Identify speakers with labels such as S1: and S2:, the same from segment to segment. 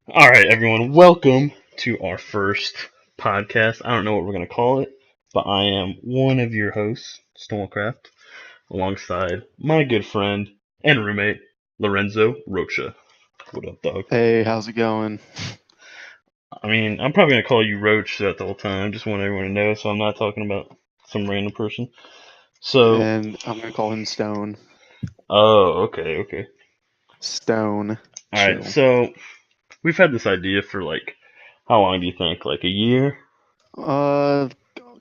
S1: All right, everyone, welcome to our first podcast. I don't know what we're going to call it, but I am one of your hosts, Stonewall, alongside my good friend and roommate, Lorenzo Rocha. What up, dog?
S2: Hey, how's it going?
S1: I mean, I'm probably going to call you Roach throughout the whole time. Just want everyone to know, so I'm not talking about some random person. So,
S2: And I'm gonna call him Stone.
S1: oh, okay, okay.
S2: Stone.
S1: All right,
S2: Chill.
S1: so we've had this idea for how long do you think? Like a year?
S2: Uh,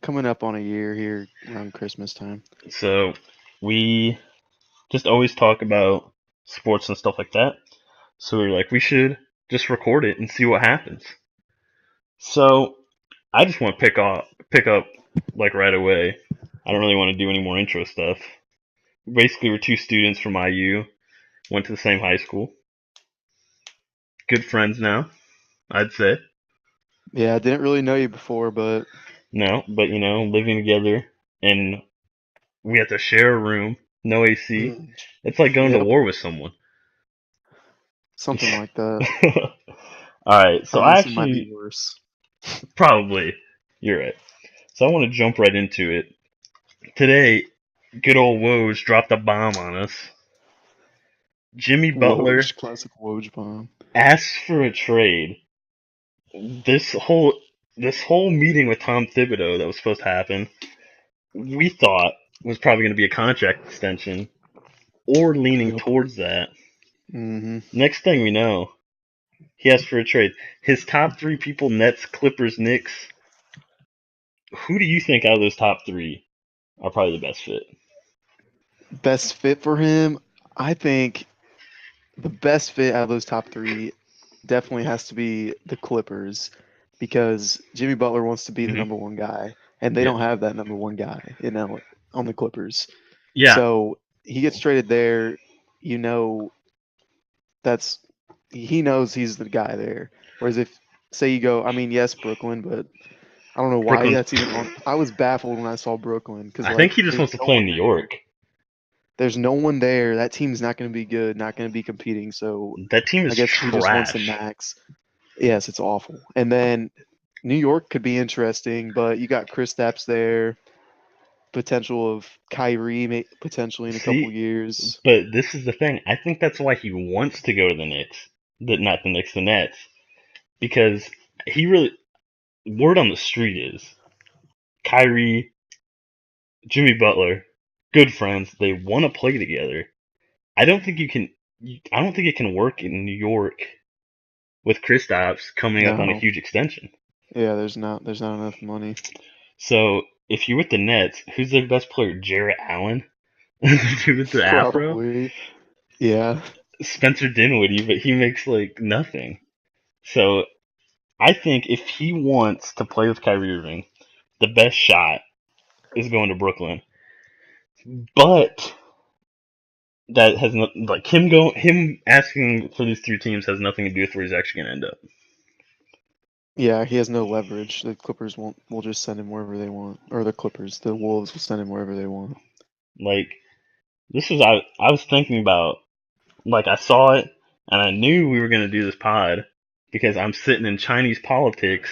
S2: Coming up on a year here around Christmas time.
S1: So, we just always talk about sports and stuff like that. So we were like, we should just record it and see what happens. So I just want to pick up like right away. I don't really want to do any more intro stuff. Basically, we're two students from IU, went to the same high school, good friends now, I'd say.
S2: Yeah, I didn't really know you before, but
S1: No, but living together and we have to share a room, no AC.
S2: mm,
S1: It's like going to
S2: yep,
S1: war with someone.
S2: something like that.
S1: All right, so I
S2: Honestly, might be
S1: actually
S2: worse.
S1: probably you're right. So I want to jump right into it. Today, good old Woj dropped a bomb on us. Jimmy Butler
S2: Woj, classic Woj bomb.
S1: asked for a trade. This whole this whole meeting with Tom Thibodeau that was supposed to happen, we thought was probably going to be a contract extension or leaning
S2: Yep.
S1: towards that.
S2: hmm
S1: Next thing we know, he asked for a trade. His top three people: Nets, Clippers, Knicks. Who do you think out of those top three are probably the best fit?
S2: Best fit for him, I think the best fit out of those top three definitely has to be the Clippers because Jimmy Butler wants to be the
S1: Hmm.
S2: number one guy, and they
S1: Yeah,
S2: don't have that number one guy on the Clippers.
S1: yeah.
S2: So he gets traded there. You know, that's he knows he's the guy there. Whereas if say you go, I mean, yes, Brooklyn, but I don't know why
S1: Brooklyn.
S2: that's even on. I was baffled when I saw Brooklyn because
S1: I think
S2: like
S1: he just
S2: there's
S1: wants to
S2: no
S1: play in
S2: one
S1: New
S2: there.
S1: York.
S2: There's no one there. That team's not going to be good, not going to be competing. So
S1: That team
S2: I
S1: is
S2: guess he just wants the
S1: trash.
S2: max. Yes, it's awful. And then New York could be interesting, but you got Chris Stapps there, potential of Kyrie potentially in a couple
S1: See,
S2: years.
S1: but this is the thing. I think that's why he wants to go to the Knicks. Not the Knicks, the Nets. Because he really. Word on the street is Kyrie, Jimmy Butler, good friends. They want to play together. I don't think you can. I don't think it can work in New York with Kristaps coming up on a
S2: No,
S1: huge extension.
S2: yeah, there's not enough money.
S1: So if you're with the Nets, who's their best player? Jarrett Allen, the dude with the afro.
S2: Probably, yeah,
S1: Spencer Dinwiddie, but he makes like nothing. So I think if he wants to play with Kyrie Irving, the best shot is going to Brooklyn. But that has not like him asking for these three teams has nothing to do with where he's actually going to end up.
S2: yeah. He has no leverage. The Clippers won't. Will just send him wherever they want, or the Wolves will send him wherever they want.
S1: Like this was I was thinking about I saw it and I knew we were going to do this pod because I'm sitting in Chinese politics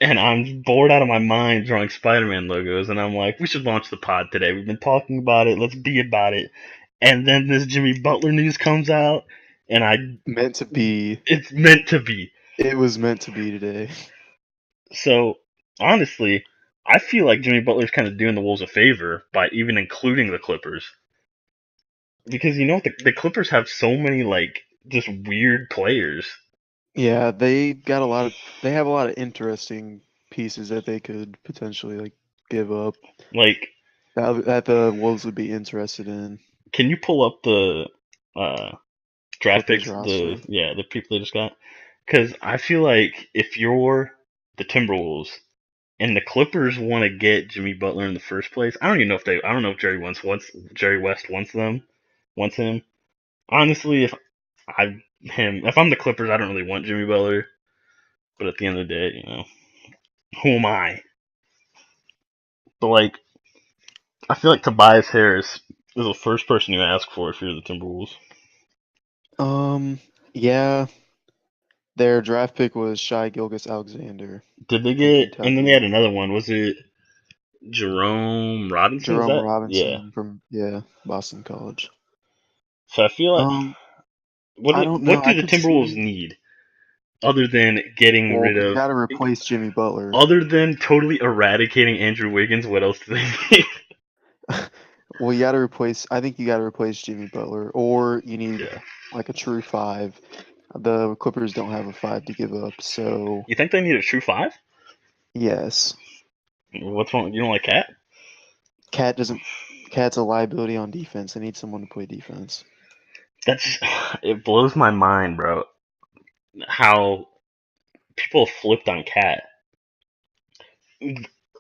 S1: and I'm bored out of my mind drawing Spider-Man logos and I'm like we should launch the pod today. We've been talking about it. Let's be about it. And then this Jimmy Butler news comes out and I
S2: Meant to be.
S1: it's meant to be.
S2: It was meant to be today.
S1: So honestly, I feel like Jimmy Butler's kind of doing the Wolves a favor by even including the Clippers because you know what the Clippers have so many just weird players.
S2: Yeah, they got a lot of. They have a lot of interesting pieces that they could potentially like give up.
S1: Like,
S2: That the Wolves would be interested in.
S1: can you pull up the uh, draft
S2: Clippers
S1: picks? The
S2: roster.
S1: yeah, the people they just got. Because I feel like if you're the Timberwolves and the Clippers want to get Jimmy Butler in the first place, I don't even know if they. I don't know if Jerry West wants him. Honestly, if I'm the Clippers, I don't really want Jimmy Butler. But at the end of the day, who am I? But I feel like Tobias Harris is the first person you ask for if you're the Timberwolves.
S2: Um, yeah, Their draft pick was Shai Gilgeous-Alexander
S1: Did they
S2: from
S1: get? And then they
S2: Kentucky.
S1: had another one. Was it Jerome Robinson? Is
S2: Jerome
S1: that? Yeah.
S2: Robinson from Boston College.
S1: So I feel like
S2: Um,
S1: what
S2: I don't know.
S1: what do
S2: I
S1: the
S2: could
S1: Timberwolves
S2: see.
S1: need other than getting
S2: Well,
S1: rid
S2: you
S1: of,
S2: got to replace Jimmy Butler.
S1: other than totally eradicating Andrew Wiggins? What else do they need?
S2: Well, you got to replace. I think you got to replace Jimmy Butler, or you need
S1: Yeah.
S2: like a true five. The Clippers don't have a five to give up, so
S1: You think they need a true five?
S2: yes,
S1: What's wrong? You don't like Cat?
S2: Cat doesn't. Cat's a liability on defense. They need someone to play defense.
S1: That's it blows my mind, bro. How people have flipped on Cat.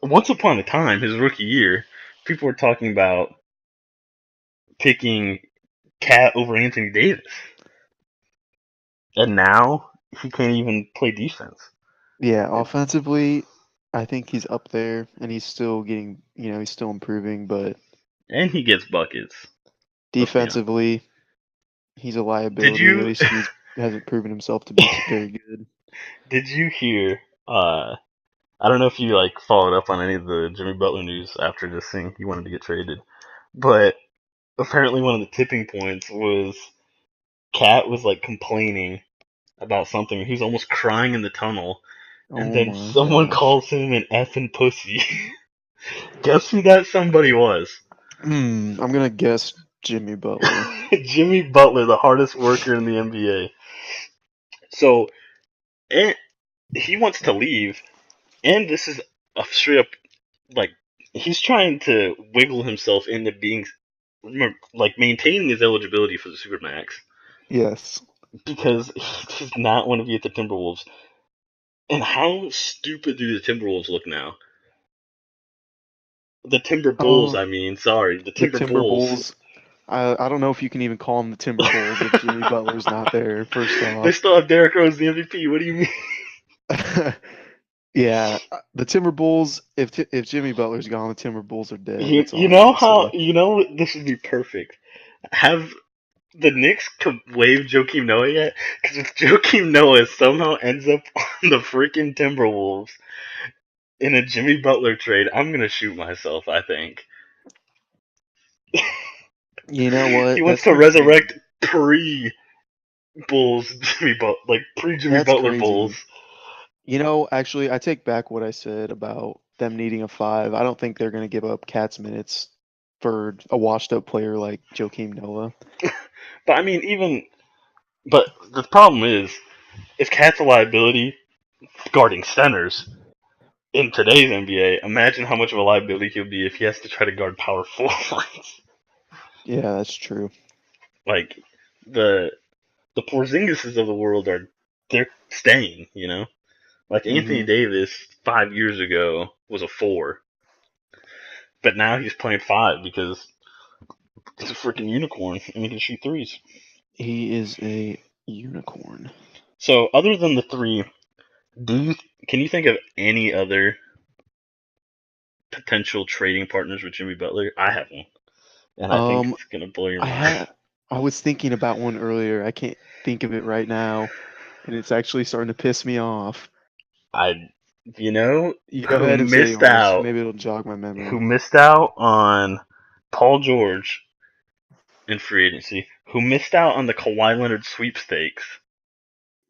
S1: Once upon a time, his rookie year, people were talking about picking Cat over Anthony Davis, and now he can't even play defense.
S2: Yeah, offensively, I think he's up there, and he's still getting. He's still improving, but
S1: And he gets buckets. Let's be honest.
S2: defensively, he's a
S1: Did
S2: liability. At
S1: you
S2: least he's hasn't proven himself to be very good.
S1: did you hear? I don't know if you like followed up on any of the Jimmy Butler news after just seeing he wanted to get traded, but apparently one of the tipping points was Cat was like complaining about something. He was almost crying in the tunnel, and
S2: Oh
S1: then
S2: my
S1: someone
S2: gosh.
S1: calls him an effing pussy. Guess who that somebody was?
S2: I'm gonna guess Jimmy Butler.
S1: Jimmy Butler, the hardest worker in the NBA. So, and he wants to leave, and this is a straight up like he's trying to wiggle himself into being like maintaining his eligibility for the Supermax
S2: Yes.
S1: because he does not want to be at the Timberwolves. And how stupid do the Timberwolves look now? The Timber Bulls,
S2: Oh,
S1: I mean, sorry, the
S2: the
S1: Timber
S2: Timber
S1: Bulls.
S2: Bulls. I don't know if you can even call them the Timber Bulls if Jimmy Butler's not there. First
S1: They
S2: off.
S1: still have Derrick Rose, the MVP. What do you mean?
S2: Yeah, the Timber Bulls. If Jimmy Butler's gone, the Timber Bulls are dead.
S1: You,
S2: That's
S1: you
S2: all I
S1: know
S2: gotta
S1: how
S2: say.
S1: this would be perfect. Have the Knicks waive Joakim Noah yet? Because if Joakim Noah somehow ends up on the freaking Timberwolves in a Jimmy Butler trade, I'm gonna shoot myself. I think
S2: You know
S1: he
S2: what?
S1: wants
S2: That's
S1: to
S2: crazy.
S1: resurrect pre Bulls Jimmy like pre Jimmy
S2: That's
S1: Butler Bulls.
S2: crazy. Actually, I take back what I said about them needing a five. I don't think they're going to give up Cat's minutes for a washed up player like Joakim Noah.
S1: But I mean, but the problem is, if Cat's a liability guarding centers in today's NBA, imagine how much of a liability he'll be if he has to try to guard power forwards.
S2: Yeah, that's true.
S1: Like the the Porzingises of the world they're staying. Like Anthony
S2: Hmm.
S1: Davis 5 years ago was a four, but now he's playing five because he's a freaking unicorn and he can shoot threes.
S2: He is a unicorn.
S1: So other than the three, do you can you think of any other potential trading partners with Jimmy Butler? I have one, and I think
S2: Um,
S1: it's gonna blow your
S2: I
S1: mind.
S2: had I was thinking about one earlier. I can't think of it right now, and it's actually starting to piss me off.
S1: I, you know,
S2: You go
S1: who
S2: ahead and say
S1: missed
S2: yours.
S1: out,
S2: Maybe it'll jog my memory.
S1: who missed out on Paul George in free agency, who missed out on the Kawhi Leonard sweepstakes.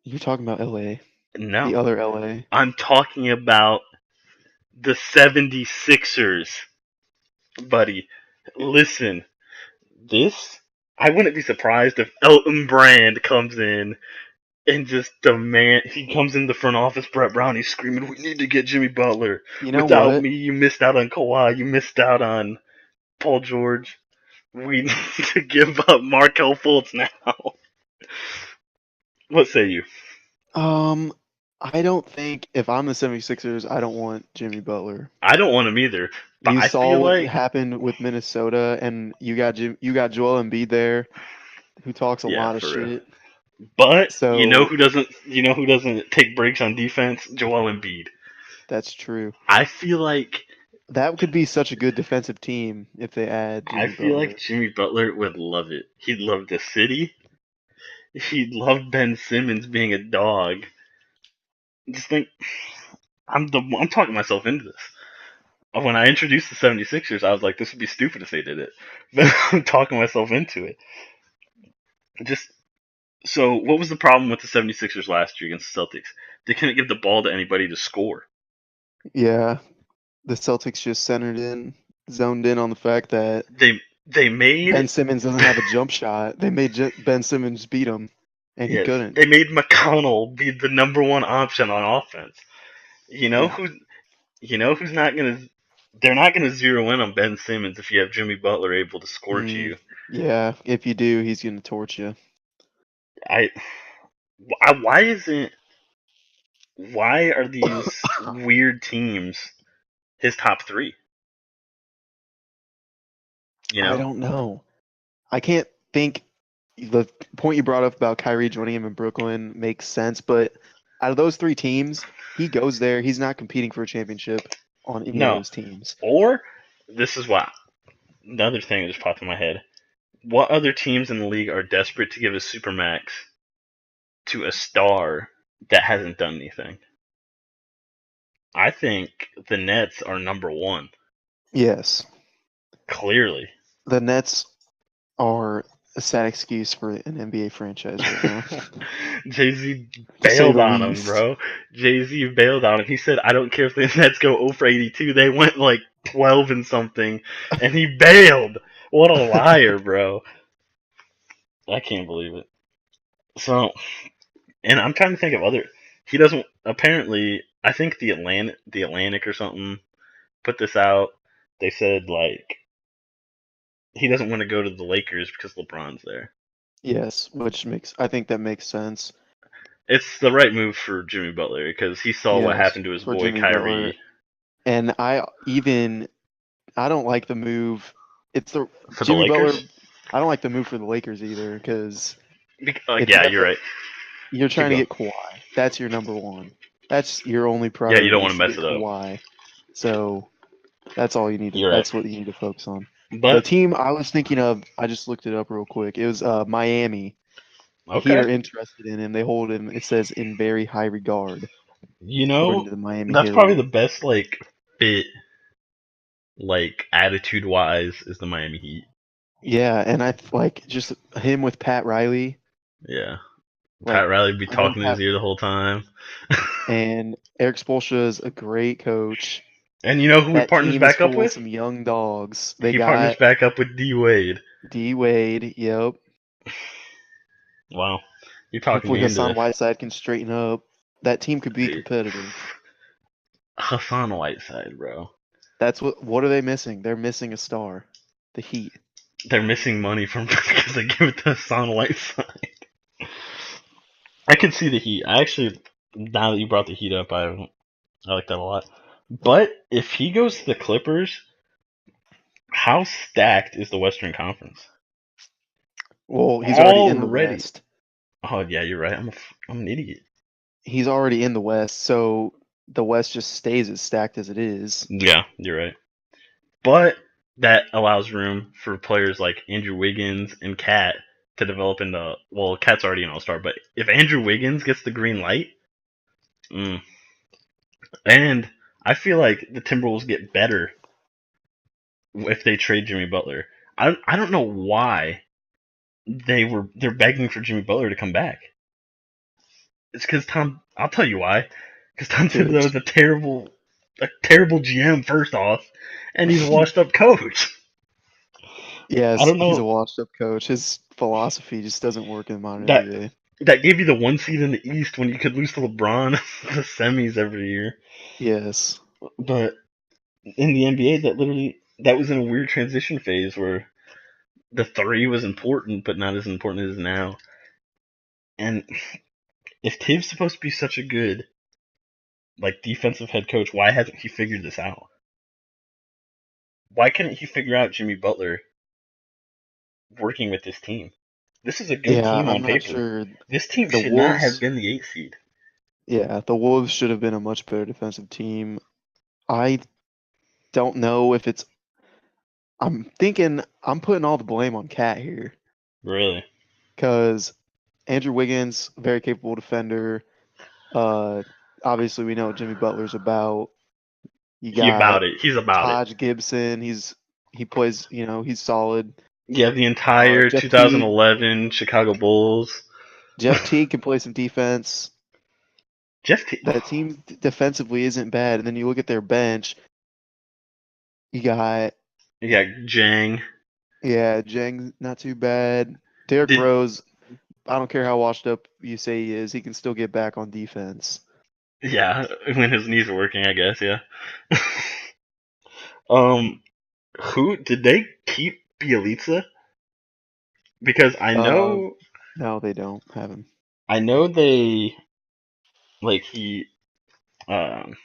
S2: You're talking about LA, the
S1: No,
S2: other LA.
S1: I'm talking about the 76ers, buddy. Listen, this, I wouldn't be surprised if Elton Brand comes in and just he comes in the front office, Brett Brown, he's screaming, we need to get Jimmy Butler.
S2: You know
S1: Without
S2: what?
S1: me, you missed out on Kawhi, you missed out on Paul George. We need to give up Markel Fultz now. What say you?
S2: Um, I don't think if I'm the 76ers, I don't want Jimmy Butler.
S1: I don't want him either, but
S2: You
S1: I
S2: saw
S1: feel
S2: what
S1: like,
S2: happened with Minnesota, and you got Joel Embiid there, who talks a
S1: yeah,
S2: lot of
S1: for real.
S2: shit.
S1: But
S2: So
S1: you know who doesn't take breaks on defense? Joel Embiid.
S2: that's true.
S1: I feel like
S2: That could be such a good defensive team if they add
S1: I
S2: Jimmy
S1: feel like
S2: Butler.
S1: Jimmy Butler would love it. He'd love the city. He'd love Ben Simmons being a dog. just think I'm talking myself into this. When I introduced the 76ers, I was like, this would be stupid if they did it. But I'm talking myself into it. Just so, what was the problem with the 76ers last year against the Celtics? They couldn't give the ball to anybody to score.
S2: Yeah, the Celtics just zoned in on the fact that
S1: They made
S2: Ben Simmons doesn't have a jump shot. They made Ben Simmons beat him, and he
S1: yes,
S2: couldn't.
S1: they made McConnell be the number one option on offense. You know
S2: Yeah.
S1: who who's not gonna they're not gonna zero in on Ben Simmons if you have Jimmy Butler able to score to
S2: Mm,
S1: you.
S2: yeah, if you do, he's gonna torch you.
S1: I, why isn't why are these weird teams his top three? You
S2: I
S1: know?
S2: don't know. I can't think. The point you brought up about Kyrie joining him in Brooklyn makes sense, but out of those three teams, he goes there. He's not competing for a championship on any of
S1: No.
S2: those teams.
S1: Or this is what another thing that just popped in my head. What other teams in the league are desperate to give a supermax to a star that hasn't done anything? I think the Nets are number one.
S2: Yes,
S1: Clearly.
S2: the Nets are a sad excuse for an NBA franchise right now,
S1: Jay Z
S2: to say
S1: bailed
S2: the
S1: on him,
S2: least.
S1: bro. Jay Z bailed on him. He said, "I don't care if the Nets go 0 for 82." They went like 12 and something, and he bailed. What a liar, bro! I can't believe it. So, and I'm trying to think of other. He doesn't. Apparently, I think the Atlantic or something put this out. They said like he doesn't want to go to the Lakers because LeBron's there.
S2: Yes, I think that makes sense.
S1: It's the right move for Jimmy Butler because he saw what
S2: Yes,
S1: happened to his
S2: for
S1: boy
S2: Jimmy Butler.
S1: Kyrie
S2: And I don't like the move. It's the
S1: for the
S2: Jimmy Butler.
S1: Lakers.
S2: I don't like the move for the Lakers either because it's
S1: Yeah, you're right.
S2: you're
S1: Keep
S2: trying to
S1: going.
S2: get Kawhi. That's your number one. That's your only
S1: Yeah, you don't
S2: priority
S1: want
S2: is
S1: to
S2: to
S1: mess
S2: get
S1: it up.
S2: Kawhi. So that's all you need to.
S1: You're right.
S2: That's what you need to focus on. The
S1: But
S2: team I was thinking of, I just looked it up real quick. It was Miami. The Heat
S1: okay,
S2: are interested in him. They hold him. It says in very high regard, according to the Miami
S1: that's probably
S2: Herald.
S1: the best like fit, like attitude wise, is the Miami Heat.
S2: Yeah, and I like just him with Pat Riley.
S1: Yeah,
S2: Like
S1: Pat Riley be
S2: him,
S1: talking in his
S2: Pat,
S1: ear the whole time.
S2: and Eric Spoelstra is a great coach.
S1: And you know who he
S2: That
S1: partners
S2: team is
S1: back up
S2: full of
S1: with?
S2: some young dogs. They
S1: He partners
S2: got
S1: back up with D Wade.
S2: D Wade. Yep.
S1: Wow, you're talking
S2: Hopefully
S1: me into
S2: Hassan
S1: this.
S2: Whiteside can straighten up. That team could be
S1: Dude,
S2: competitive.
S1: Hassan Whiteside, bro.
S2: That's what are they missing? They're missing a star. The Heat.
S1: They're missing money from because they give it to Hassan Whiteside. I can see the Heat. I actually, now that you brought the Heat up, I like that a lot. But if he goes to the Clippers, how stacked is the Western Conference?
S2: Well, he's already in the
S1: Already.
S2: West.
S1: Oh yeah, you're right. I'm an idiot.
S2: He's already in the West, so the West just stays as stacked as it is.
S1: Yeah, you're right. But that allows room for players like Andrew Wiggins and Cat to develop into. Well, Cat's already an all-star, but if Andrew Wiggins gets the green light, mm, and I feel like the Timberwolves get better if they trade Jimmy Butler. I don't know why they're begging for Jimmy Butler to come back. It's because Tom. I'll tell you why. Because Tom
S2: To
S1: Thibodeau is a terrible GM first off, and he's a washed up coach. I
S2: yes,
S1: don't
S2: he's a
S1: know
S2: washed up coach. His philosophy just doesn't work in the modern
S1: that
S2: NBA.
S1: that gave you the one seed in the East when you could lose to LeBron the semis every year.
S2: Yes.
S1: But in the NBA, that was in a weird transition phase where the three was important, but not as important as now. And if Tibbs supposed to be such a good like defensive head coach, why hasn't he figured this out? Why couldn't he figure out Jimmy Butler working with this team? This is a good
S2: Yeah,
S1: team
S2: I'm
S1: on
S2: not
S1: paper.
S2: sure.
S1: This team
S2: The
S1: should not have
S2: Wolves,
S1: been the eighth seed.
S2: yeah, the Wolves should have been a much better defensive team. I don't know if it's. I'm thinking I'm putting all the blame on Cat here
S1: Really?
S2: because Andrew Wiggins, very capable defender. Obviously, we know what Jimmy Butler's about. You
S1: He
S2: got
S1: about it. He's about it.
S2: Taj Gibson. He plays. He's solid.
S1: Yeah, the entire
S2: Jeff Teague.
S1: 2011 Chicago Bulls.
S2: Jeff Teague can play some defense.
S1: Jeff T.
S2: That team defensively isn't bad. And then you look at their bench. You got
S1: Yeah, Jang.
S2: Jang, not too bad. Derrick
S1: Did
S2: Rose. I don't care how washed up you say he is. He can still get back on defense.
S1: yeah, when his knees are working, I guess. Yeah. um, who did they keep Bielitsa? Because
S2: Uh, no, they don't have him.
S1: I know they like he um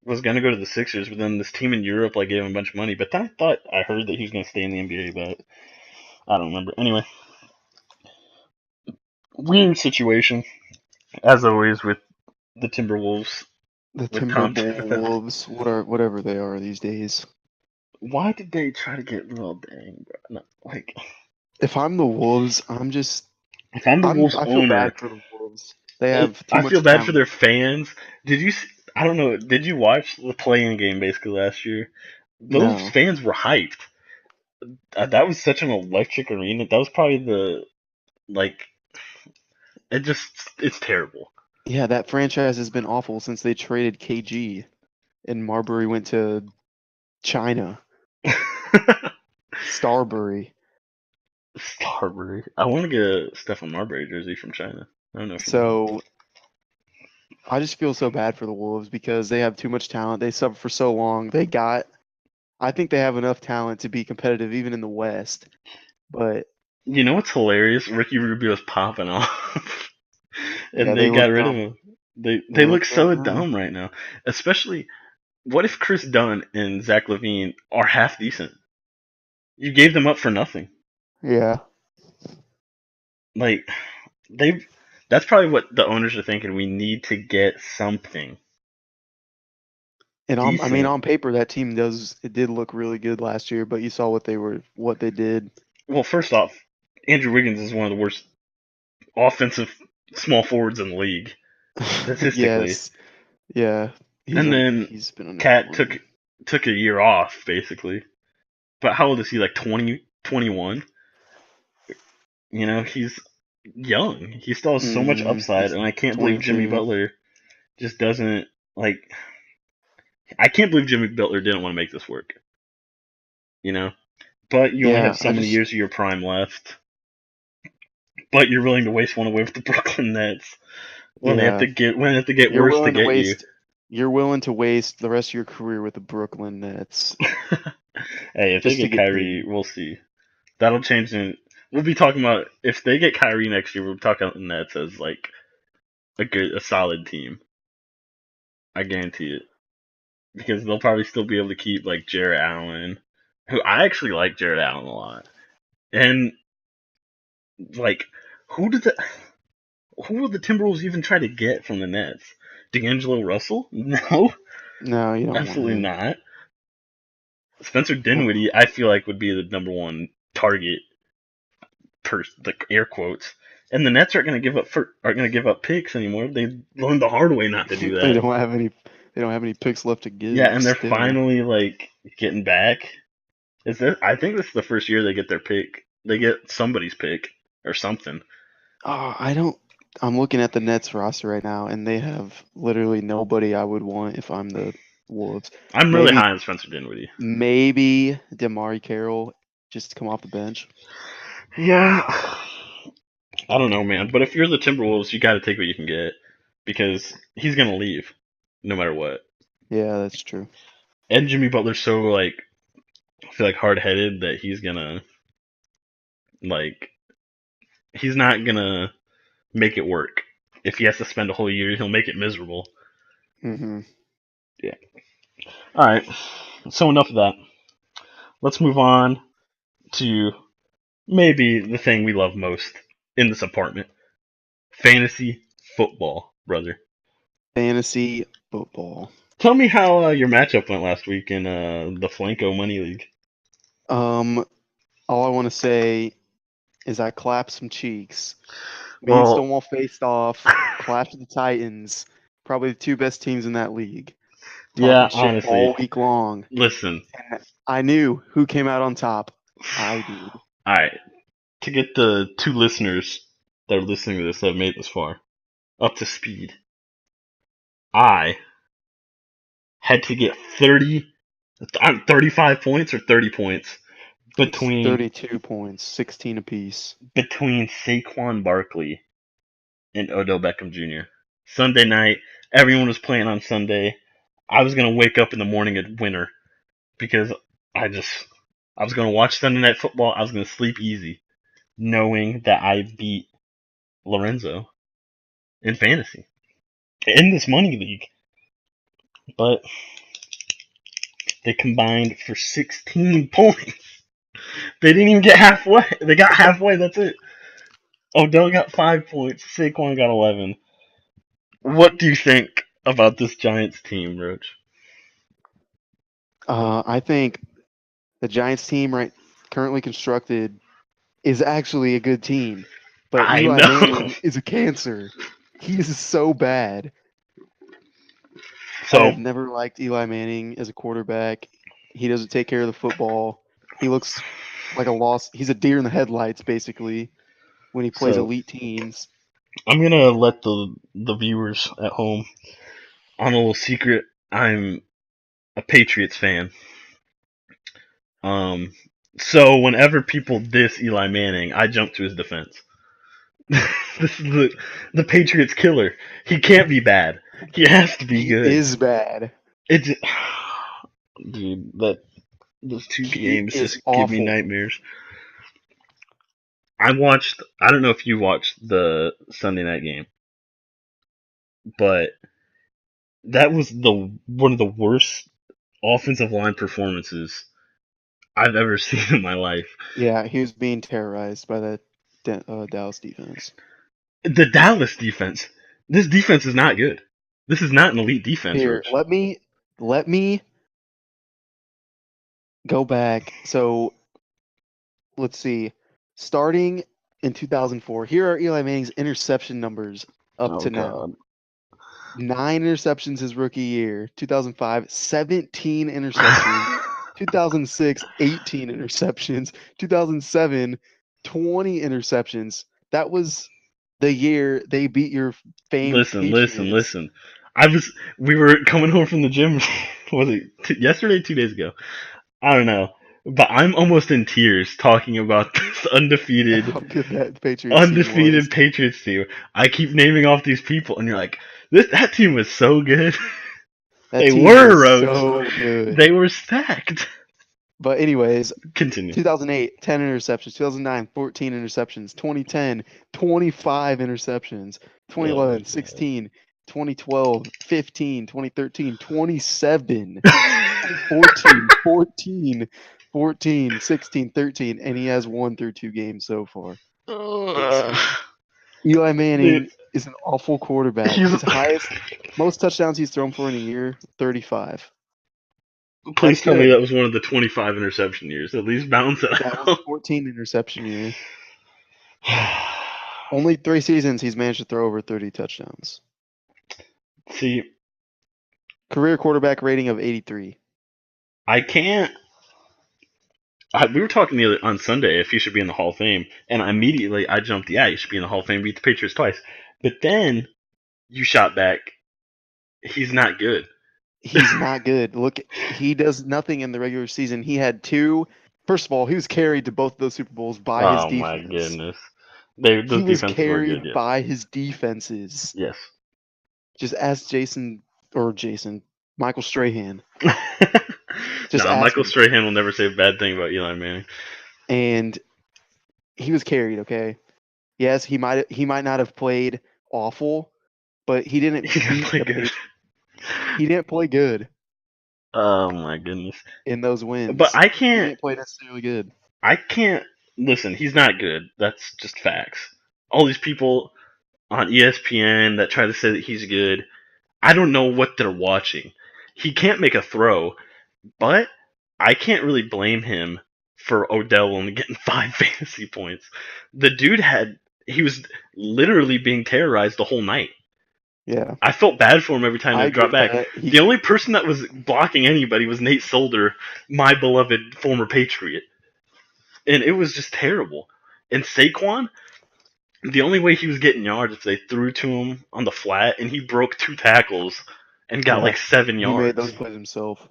S1: was gonna go to the Sixers, but then this team in Europe like gave him a bunch of money. But then I thought I heard that he was gonna stay in the NBA, but I don't remember. Anyway, weird situation as always with the Timberwolves
S2: The
S1: with Tom.
S2: Timberwolves, whatever they are these days.
S1: Why did they try to get well? Dang, bro. No, like
S2: If I'm the Wolves,
S1: if I'm the Wolves
S2: I feel
S1: owner,
S2: bad for the Wolves. They have too
S1: I feel
S2: much
S1: bad for
S2: talent.
S1: their fans. Did you? I don't know. Did you watch the play-in game basically last year? Those
S2: No.
S1: fans were hyped. That was such an electric arena. That was probably the like. It's terrible.
S2: Yeah, that franchise has been awful since they traded KG and Marbury went to China. Starbury.
S1: Starbury. I want to get a Stephen Marbury jersey from China. I don't know if you know.
S2: So I just feel so bad for the Wolves because they have too much talent. They suffered for so long. I think they have enough talent to be competitive even in the West. But
S1: You know what's hilarious? Ricky Rubio's popping off,
S2: yeah,
S1: and they
S2: they
S1: got
S2: look
S1: rid of
S2: dumb.
S1: him. They
S2: They
S1: look
S2: look bad
S1: so
S2: now.
S1: dumb right now. Especially, what if Chris Dunn and Zach Levine are half decent? You gave them up for nothing.
S2: Yeah.
S1: Like they've. That's probably what the owners are thinking. We need to get something
S2: And
S1: decent.
S2: on paper that team did look really good last year, but you saw what they did.
S1: Well, first off, Andrew Wiggins is one of the worst offensive small forwards in the league statistically.
S2: Yes. Yeah.
S1: And then
S2: He's been
S1: Cat took
S2: underperforming.
S1: took a year off basically. But how old is he? Like 20, 21? You know, he's young. He still has so much upside,
S2: He's
S1: and I can't believe Jimmy
S2: 22.
S1: Butler just doesn't like. I can't believe Jimmy Butler didn't want to make this work. You know, but you only have
S2: Yeah,
S1: so many years of your prime left. But you're willing to waste one away with the Brooklyn Nets when
S2: yeah.
S1: they have to get
S2: You're
S1: worse to
S2: willing to
S1: get you.
S2: waste you're willing to waste the rest of your career with the Brooklyn Nets
S1: Hey, if they
S2: just to
S1: get
S2: get
S1: Kyrie,
S2: paid.
S1: we'll see. That'll change. We'll be talking about if they get Kyrie next year. We'll be talking about the Nets as like a solid team. I guarantee it because they'll probably still be able to keep like Jarrett Allen, who I actually like Jarrett Allen a lot, and like who did the who would the Timberwolves even try to get from the Nets? D'Angelo Russell? No,
S2: No, you don't want
S1: absolutely
S2: him.
S1: not. Spencer
S2: Uh,
S1: Dinwiddie, I feel like would be the number one target per the air quotes. And the Nets aren't going to give up picks anymore. They learned the hard way not to do
S2: They
S1: that.
S2: don't have any they don't have any picks left to
S1: Yeah,
S2: give
S1: and they're
S2: still.
S1: finally like getting back. Is this? I think this is the first year they get their pick. They get somebody's pick or something.
S2: Oh, I don't I'm looking at the Nets roster right now and they have literally nobody I would want if I'm the Wolves.
S1: I'm really
S2: Maybe
S1: high on Spencer Dinwiddie.
S2: maybe DeMari Carroll just to come off the bench.
S1: Yeah, I don't know, man. But if you're the Timberwolves, you got to take what you can get because he's gonna leave no matter what.
S2: Yeah, that's true.
S1: And Jimmy Butler's so like I feel like hard headed that like he's not gonna make it work. If he has to spend a whole year, he'll make it miserable.
S2: Hmm.
S1: Yeah. All right. So enough of that. Let's move on to maybe the thing we love most in this apartment: fantasy football, brother.
S2: Fantasy football.
S1: Tell me how your matchup went last week in the Flanco Money League.
S2: Um, all I want to say is I clapped some cheeks. Me and
S1: Well,
S2: Stonewall faced off, clapped the Titans. Probably the two best teams in that league.
S1: Yeah,
S2: Talking shit
S1: honestly.
S2: all week long.
S1: Listen.
S2: And I knew who came out on top. I did.
S1: All right. To get the two listeners that are listening to this that have made this far up to speed, I had to get 35 points or 30 points
S2: It's
S1: between
S2: 32 points, 16 apiece.
S1: Saquon Barkley and Odell Beckham Jr. Sunday night, everyone was playing on Sunday. I was gonna wake up in the morning at winter because I just I was gonna watch Sunday night football. I was gonna sleep easy, knowing that I beat Lorenzo in fantasy in this money league. But they combined for 16 points. They didn't even get halfway. They got halfway. That's it. Odell got 5 points. Saquon got 11. What do you think about this Giants team, Roach?
S2: I think the Giants team, right, currently constructed, is actually a good team. But
S1: I
S2: Eli
S1: know.
S2: Manning is a cancer. He is so bad. I
S1: So
S2: have never liked Eli Manning as a quarterback. He doesn't take care of the football. He looks like a loss. He's a deer in the headlights, basically, when he plays
S1: so
S2: elite teams.
S1: I'm gonna let the viewers at home on a little secret. I'm a Patriots fan. Um, so whenever people diss Eli Manning, I jump to his defense. This is the Patriots killer. He can't be bad. He has to be
S2: He
S1: good.
S2: is bad.
S1: It's dude, that those two
S2: He
S1: games
S2: is
S1: just give me
S2: awful.
S1: nightmares. I watched. I don't know if you watched the Sunday night game, but that was the one of the worst offensive line performances I've ever seen in my life.
S2: Yeah, he was being terrorized by that Dallas defense.
S1: The Dallas defense. This defense is not good. This is not an elite defense,
S2: Here,
S1: Roach.
S2: let me go back. So let's see. Starting in 2004, here are Eli Manning's interception numbers up
S1: Oh
S2: to now.
S1: God.
S2: 9 interceptions his rookie year. 2005, 17 interceptions. 2006, 18 interceptions. 2007, 20 interceptions. That was the year they beat your famed
S1: Listen, listen,
S2: Patriots.
S1: listen. I was. We were coming home from the gym. Was it yesterday? 2 days ago? I don't know. But I'm almost in tears talking about this
S2: How good that Patriots team was.
S1: undefeated Patriots team. I keep naming off these people, and you're like, that team was so good.
S2: That
S1: They
S2: team
S1: were,
S2: was
S1: Roach.
S2: so good.
S1: They were stacked.
S2: But anyways,
S1: Continue.
S2: 2008, 10 interceptions. 2009, 14 interceptions. 2010, 25 interceptions.
S1: Oh my
S2: 2011, 16. 2012, 15. 2013, 27.
S1: god.
S2: 2014, 14. 14, 16, 13. And he has won through 2 games so far. It's
S1: Uh,
S2: Eli
S1: dude,
S2: Manning is an awful quarterback.
S1: he's.
S2: His highest, most touchdowns he's thrown for in a year, 35.
S1: Please
S2: That's
S1: tell me
S2: good.
S1: that was one of the 25 interception years. At least balance it
S2: That was
S1: out.
S2: a 14 interception year. Only 3 seasons he's managed to throw over 30 touchdowns.
S1: See,
S2: Career quarterback rating of 83.
S1: I can't. We were talking the other on Sunday if he should be in the Hall of Fame, and immediately I jumped. Yeah, he should be in the Hall of Fame. Beat the Patriots twice, but then you shot back. He's not good.
S2: He's not good. Look, he does nothing in the regular season. He had two. First of all, he was carried to both of those Super Bowls by his
S1: Oh my
S2: defense.
S1: goodness.
S2: He
S1: Those
S2: was
S1: defenses were good,
S2: carried
S1: yes.
S2: by his defenses.
S1: Yes.
S2: Just ask Michael Strahan. Just
S1: No,
S2: ask
S1: Michael
S2: him.
S1: Strahan will never say a bad thing about Eli Manning.
S2: And he was carried, okay? Yes, he might not have played awful, but he didn't
S1: He didn't
S2: beat
S1: play
S2: the
S1: good.
S2: Patriots. He didn't play good
S1: Oh my goodness.
S2: in those
S1: But
S2: wins.
S1: I
S2: He
S1: can't.
S2: didn't play necessarily good.
S1: I can't. Listen, he's not good. That's just facts. All these people on ESPN that try to say that he's good, I don't know what they're watching. He can't make a throw, but I can't really blame him for Odell only getting 5 fantasy points. The dude he was literally being terrorized the whole night.
S2: Yeah,
S1: I felt bad for him every time
S2: I
S1: they
S2: agree
S1: dropped
S2: with
S1: back.
S2: that.
S1: The only person that was blocking anybody was Nate Solder, my beloved former Patriot, and it was just terrible. And Saquon, the only way he was getting yards is if they threw to him on the flat, and he broke 2 tackles and got
S2: Yeah,
S1: like 7
S2: he made those
S1: yards.
S2: plays himself.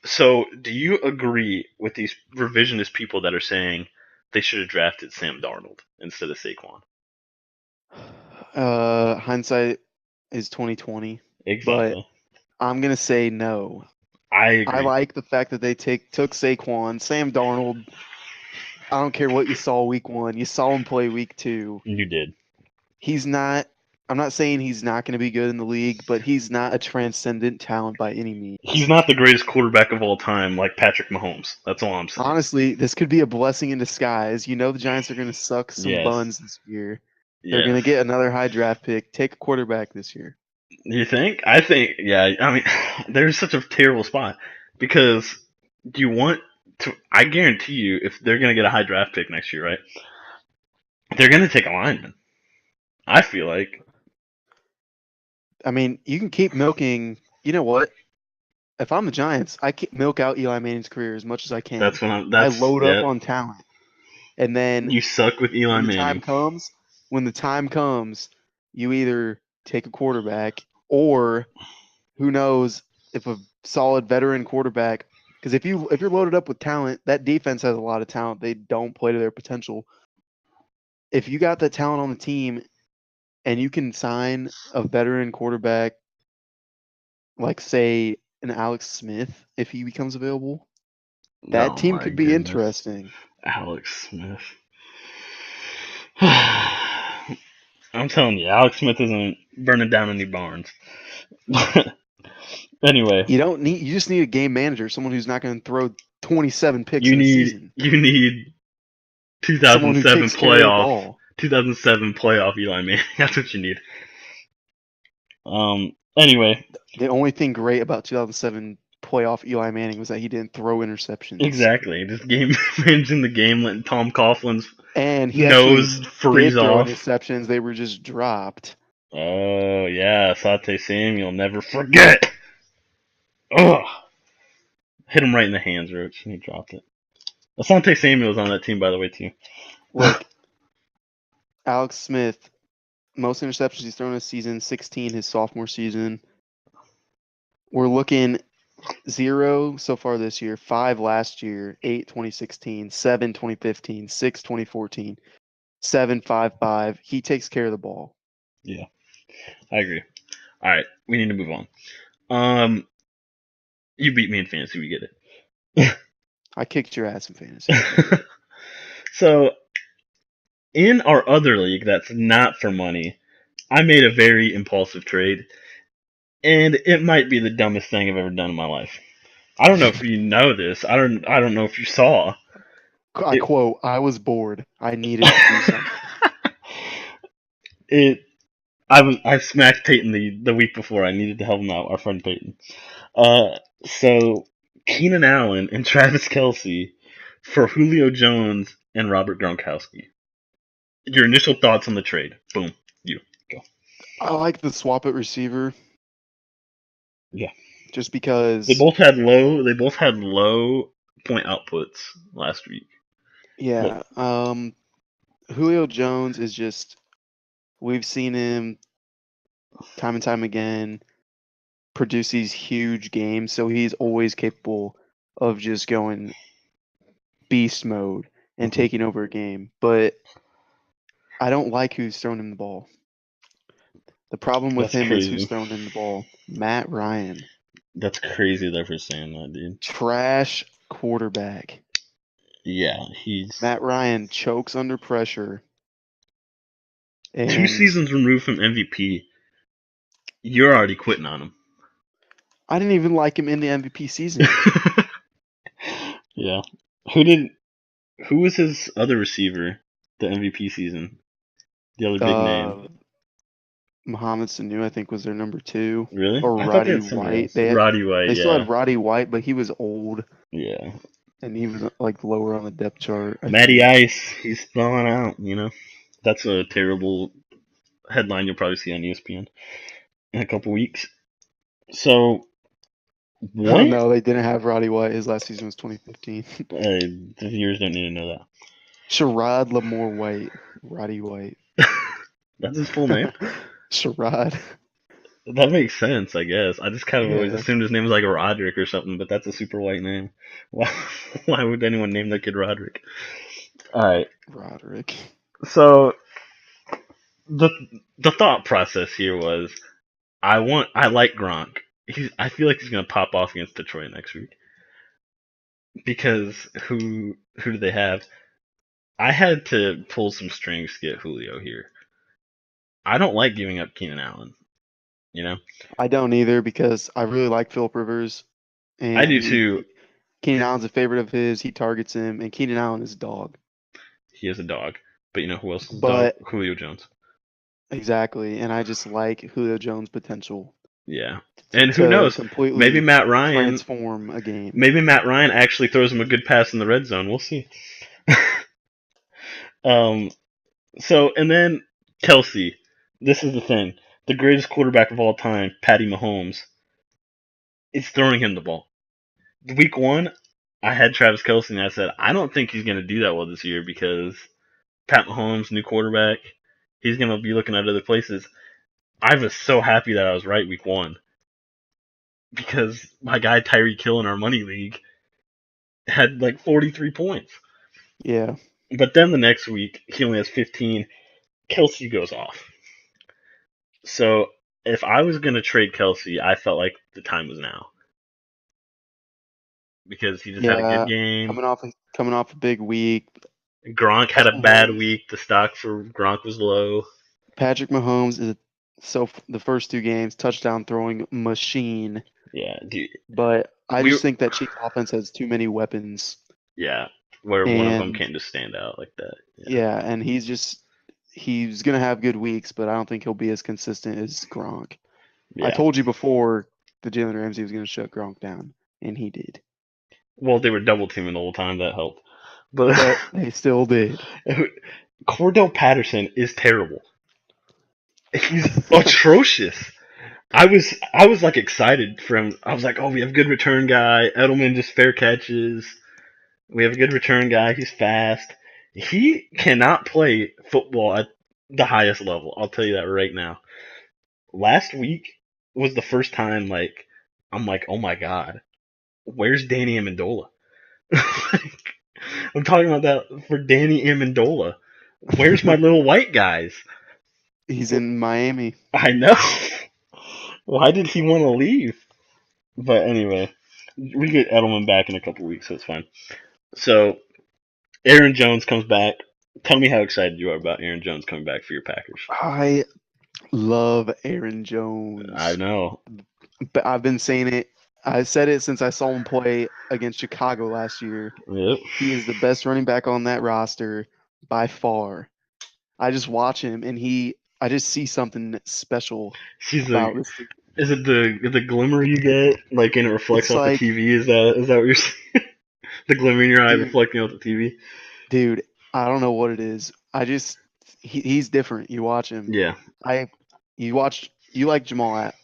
S1: So, do you agree with these revisionist people that are saying they should have drafted Sam Darnold instead of Saquon?
S2: Hindsight is 2020, but
S1: Exactly.
S2: I'm gonna say no.
S1: I
S2: I
S1: agree.
S2: like the fact that they took Saquon, Sam Darnold. I don't care what you saw week 1. You saw him play week 2.
S1: You did.
S2: He's not. I'm not saying he's not going to be good in the league, but he's not a transcendent talent by any
S1: He's
S2: means.
S1: not the greatest quarterback of all time like Patrick Mahomes. That's all I'm saying.
S2: Honestly, this could be a blessing in disguise. You know the Giants are going to suck some
S1: Yes.
S2: buns this year. They're going
S1: Yes.
S2: to get another high draft pick. Take a quarterback this year.
S1: You think? I think, yeah. I mean, there's such a terrible spot because do you want to? I guarantee you, if they're going to get a high draft pick next year, right? They're going to take a lineman. I feel like
S2: I mean, you can keep milking. You know what? If I'm the Giants, I keep milk out Eli Manning's career as much as I can.
S1: that's when I'm.
S2: I
S1: That's
S2: load up
S1: yeah.
S2: on talent, and then
S1: You suck with Eli
S2: when the time
S1: Manning.
S2: comes, when the time comes, you either take a quarterback or who knows if a solid veteran quarterback. Because if you're loaded up with talent, that defense has a lot of talent. They don't play to their potential. If you got that talent on the team and you can sign a veteran quarterback, like say an Alex Smith, if he becomes available, that
S1: Oh
S2: team
S1: my
S2: could be
S1: goodness,
S2: interesting.
S1: Alex Smith. I'm telling you, Alex Smith isn't burning down any barns. Anyway,
S2: You just need a game manager, someone who's not going to throw 27 picks
S1: you
S2: in a
S1: need
S2: season,
S1: you need
S2: someone who
S1: 2007
S2: takes care of the
S1: playoff
S2: ball.
S1: 2007 playoff Eli Manning. That's what you need. Anyway,
S2: The only thing great about 2007 playoff Eli Manning was that he didn't throw interceptions.
S1: exactly. Just game managing the game, letting Tom Coughlin's
S2: And he actually
S1: nose freeze
S2: did throw
S1: off.
S2: interceptions. They were just dropped.
S1: Oh yeah, Sate Sam, you'll never forget. Ugh. Hit him right in the hands, Roach, and he dropped it. Asante Samuel was on that team, by the way, too.
S2: Look, Alex Smith, most interceptions he's thrown this season, 16 his sophomore season. We're looking 0 so far this year, 5 last year, 8 2016, 7 2015, 6 2014, 7 5 5. He takes care of the ball.
S1: Yeah, I agree. All right, we need to move on. Um, you beat me in fantasy, we get it.
S2: I kicked your ass in fantasy. I get it.
S1: So, in our other league that's not for money, I made a very impulsive trade, and it might be the dumbest thing I've ever done in my life. I don't know if you know this. I don't know if you saw
S2: I
S1: it.
S2: quote, I was bored. I needed to do something.
S1: it. I smacked Peyton the week before. I needed to help him out. Our friend Peyton. So Keenan Allen and Travis Kelsey for Julio Jones and Robert Gronkowski. Your initial thoughts on the trade? Boom, you go.
S2: I like the swap at receiver
S1: Yeah,
S2: just
S1: they
S2: because,
S1: both had low. They both had low point outputs last week. But
S2: yeah, Julio Jones is just, we've seen him time and time again produce these huge games, so he's always capable of just going beast mode and
S1: mhm,
S2: taking over a game. But I don't like who's throwing him the ball. The problem with
S1: that's
S2: him is who's
S1: crazy.
S2: throwing him the ball. Matt Ryan,
S1: That's crazy that for saying that, dude.
S2: trash quarterback.
S1: Yeah, he's
S2: Matt Ryan chokes under pressure,
S1: 2
S2: and
S1: seasons removed from MVP. You're already quitting on him.
S2: I didn't even like him in the MVP season.
S1: Yeah. Who did? Who was his other receiver? The MVP season. The other big name.
S2: Uh, Mohamed Sanu, I think, was their number 2,
S1: Really?
S2: or
S1: I thought they
S2: Roddy
S1: had somebody
S2: White.
S1: else. Roddy White.
S2: They still
S1: Yeah.
S2: had Roddy White, but he was old
S1: Yeah.
S2: and he was like lower on the depth chart, I
S1: Matty
S2: think.
S1: Ice. He's falling out. That's a terrible headline you'll probably see on ESPN in a couple weeks. So
S2: Oh
S1: what?
S2: no, they didn't have Roddy White. His last season was 2015.
S1: The viewers don't need to know
S2: Sherrod Lamore White. Roddy White.
S1: that. That's his full name.
S2: Sherrod.
S1: That makes sense, I guess. I just kind of always
S2: Yeah,
S1: assumed his name was like Roderick or something, but that's a super white name. Why? Why would anyone name their kid Roderick? All right.
S2: Roderick.
S1: So the the thought process here was I like Gronk. I feel like he's gonna pop off against Detroit next week because who do they have? I had to pull some strings to get Julio here. I don't like giving up Keenan Allen. You know,
S2: I don't either because I really like Philip Rivers,
S1: I do
S2: and
S1: too.
S2: Keenan Allen's a favorite of his. He targets him, and Keenan Allen is a dog.
S1: He is a dog, but you know who else is a dog?
S2: But
S1: Julio Jones.
S2: exactly, and I just like Julio Jones' potential
S1: Yeah,
S2: to,
S1: and who
S2: to
S1: knows? Maybe
S2: completely
S1: Matt Ryan.
S2: transform a game.
S1: Maybe Matt Ryan actually throws him a good pass in the red zone. We'll see. um. So and then Kelsey. This is the thing. The greatest quarterback of all time, Patty Mahomes, is throwing him the ball. Week one, I had Travis Kelsey, and I said I don't think he's going to do that well this year because Pat Mahomes, new quarterback, he's going to be looking at other places. I was so happy that I was right week one because my guy Tyreek Hill in our money league had like 43 points.
S2: Yeah,
S1: But then the next week, he only has 15. Kelsey goes off. So if I was going to trade Kelsey, I felt like the time was now because he just had a good
S2: yeah.
S1: game.
S2: Coming off a big week.
S1: Gronk had
S2: Pat
S1: a bad
S2: Mahomes.
S1: week. The stock for Gronk was low.
S2: Patrick Mahomes is the first two games touchdown throwing machine,
S1: Yeah, dude,
S2: but I
S1: we
S2: just think that Chiefs offense has too many weapons,
S1: yeah, where one of them
S2: and
S1: can't just stand out like that. Yeah,
S2: yeah, and he's gonna have good weeks, but I don't think he'll be as consistent as Gronk. I
S1: yeah.
S2: told you before the Jalen Ramsey was gonna shut Gronk down, and he did,
S1: Well, they were double teaming the whole time. That helped. But
S2: but they still did.
S1: Cordell Patterson is terrible. He's atrocious. I was like excited for him. I was like, oh, we have a good return guy. Edelman just fair catches. We have a good return guy. He's fast. He cannot play football at the highest level. I'll tell you that right now. Last week was the first time like I'm like, oh my god, where's Danny Amendola? I'm talking about that for Danny Amendola. Where's my little white guys?
S2: He's in Miami.
S1: I know. Why did he want to leave? But anyway, we get Edelman back in a couple weeks, so it's fine. So Aaron Jones comes back. Tell me how excited you are about Aaron Jones coming back for your Packers.
S2: I love Aaron
S1: I
S2: Jones.
S1: know.
S2: But I've been saying it. I said it since I saw him play against Chicago last year.
S1: Yep.
S2: He is the best running back on that roster by far. I just watch him and I just see something special
S1: She's
S2: about
S1: like,
S2: this dude.
S1: is it the glimmer you get, like, and it reflects
S2: It's
S1: off the
S2: like,
S1: TV? Is that what you're saying? The glimmer in your eye
S2: dude,
S1: reflecting off the TV?
S2: dude, I don't know what it is. He's different. You watch him.
S1: Yeah.
S2: I you like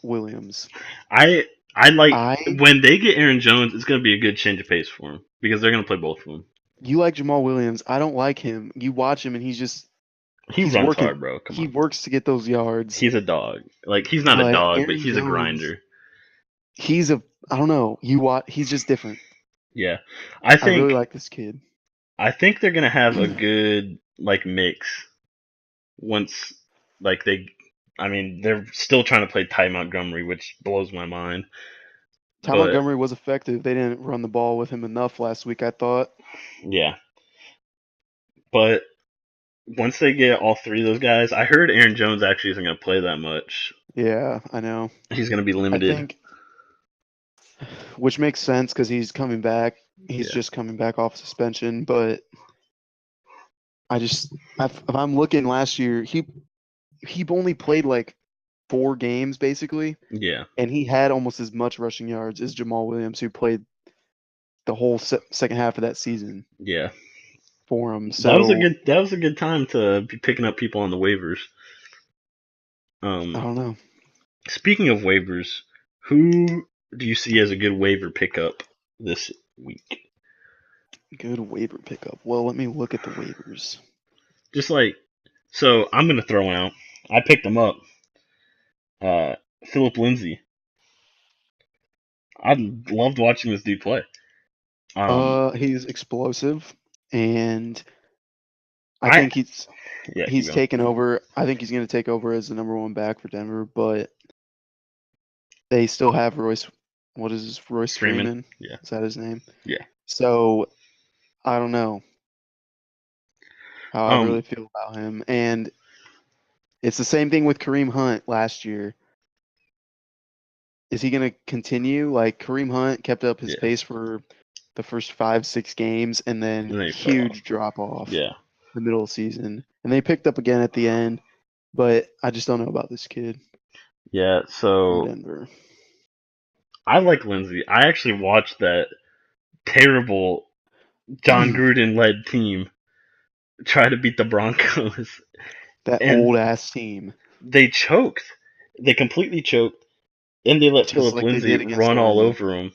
S2: Williams.
S1: I I like
S2: I
S1: when they get Aaron Jones, it's gonna be a good change of pace for him because they're gonna play both of them.
S2: You like Jamal Williams. I don't like him. You watch him and
S1: He
S2: he's
S1: runs
S2: working.
S1: hard, bro. Come
S2: He
S1: on.
S2: works to get those yards.
S1: He's a dog. Like he's not a
S2: But
S1: dog, but
S2: Aaron
S1: he's a
S2: Jones,
S1: grinder.
S2: I don't know. He's just different.
S1: Yeah. I
S2: I really
S1: think
S2: like this kid.
S1: I think they're gonna have a good like mix once like they I mean, they're still trying to play Ty Montgomery, which blows my mind.
S2: Ty
S1: But
S2: Montgomery was effective. They didn't run the ball with him enough last week, I thought.
S1: yeah. But once they get all three of those guys, I heard Aaron Jones actually isn't gonna play that much.
S2: Yeah, I know.
S1: He's gonna be
S2: I
S1: limited.
S2: think, which makes sense because he's coming back. He's
S1: Yeah.
S2: just coming back off suspension. But if I'm looking last year, he only played like 4 games basically,
S1: Yeah.
S2: and he had almost as much rushing yards as Jamal Williams, who played the whole second half of that season
S1: Yeah.
S2: for him.
S1: That was a
S2: So
S1: good that was a good time to be picking up people on the waivers.
S2: I
S1: Um,
S2: don't know.
S1: Speaking of waivers, who do you see as a good waiver pickup this week?
S2: Good waiver pickup. Well, let me look at the waivers.
S1: Just like, so I'm gonna throw one out. I picked him up. Uh, Philip Lindsay. I loved watching this dude play. Um,
S2: He's explosive, and I
S1: I
S2: think
S1: yeah, keep
S2: he's
S1: going.
S2: taken over. I think he's going to take over as the number one back for Denver, but they still have Royce. What is this? Royce
S1: Freeman.
S2: Freeman?
S1: Yeah,
S2: Is that his name?
S1: yeah.
S2: So I don't know how I
S1: Um,
S2: really feel about him. And it's the same thing with Kareem Hunt last year. Is he going to continue? Like Kareem Hunt kept up his
S1: yeah.
S2: pace for the first 5, 6 games, and then
S1: And then he fell off.
S2: huge drop off
S1: Yeah,
S2: the middle of the season. And they picked up again at the end, but I just don't know about this kid
S1: yeah.
S2: from
S1: So
S2: Denver.
S1: I like Lindsay. I actually watched that terrible John Gruden led team try to beat the Broncos,
S2: That
S1: and
S2: old ass team,
S1: they choked. They completely choked, and they let
S2: just
S1: Philip
S2: like they
S1: Lindsay
S2: did against
S1: run all
S2: Oregon.
S1: over him.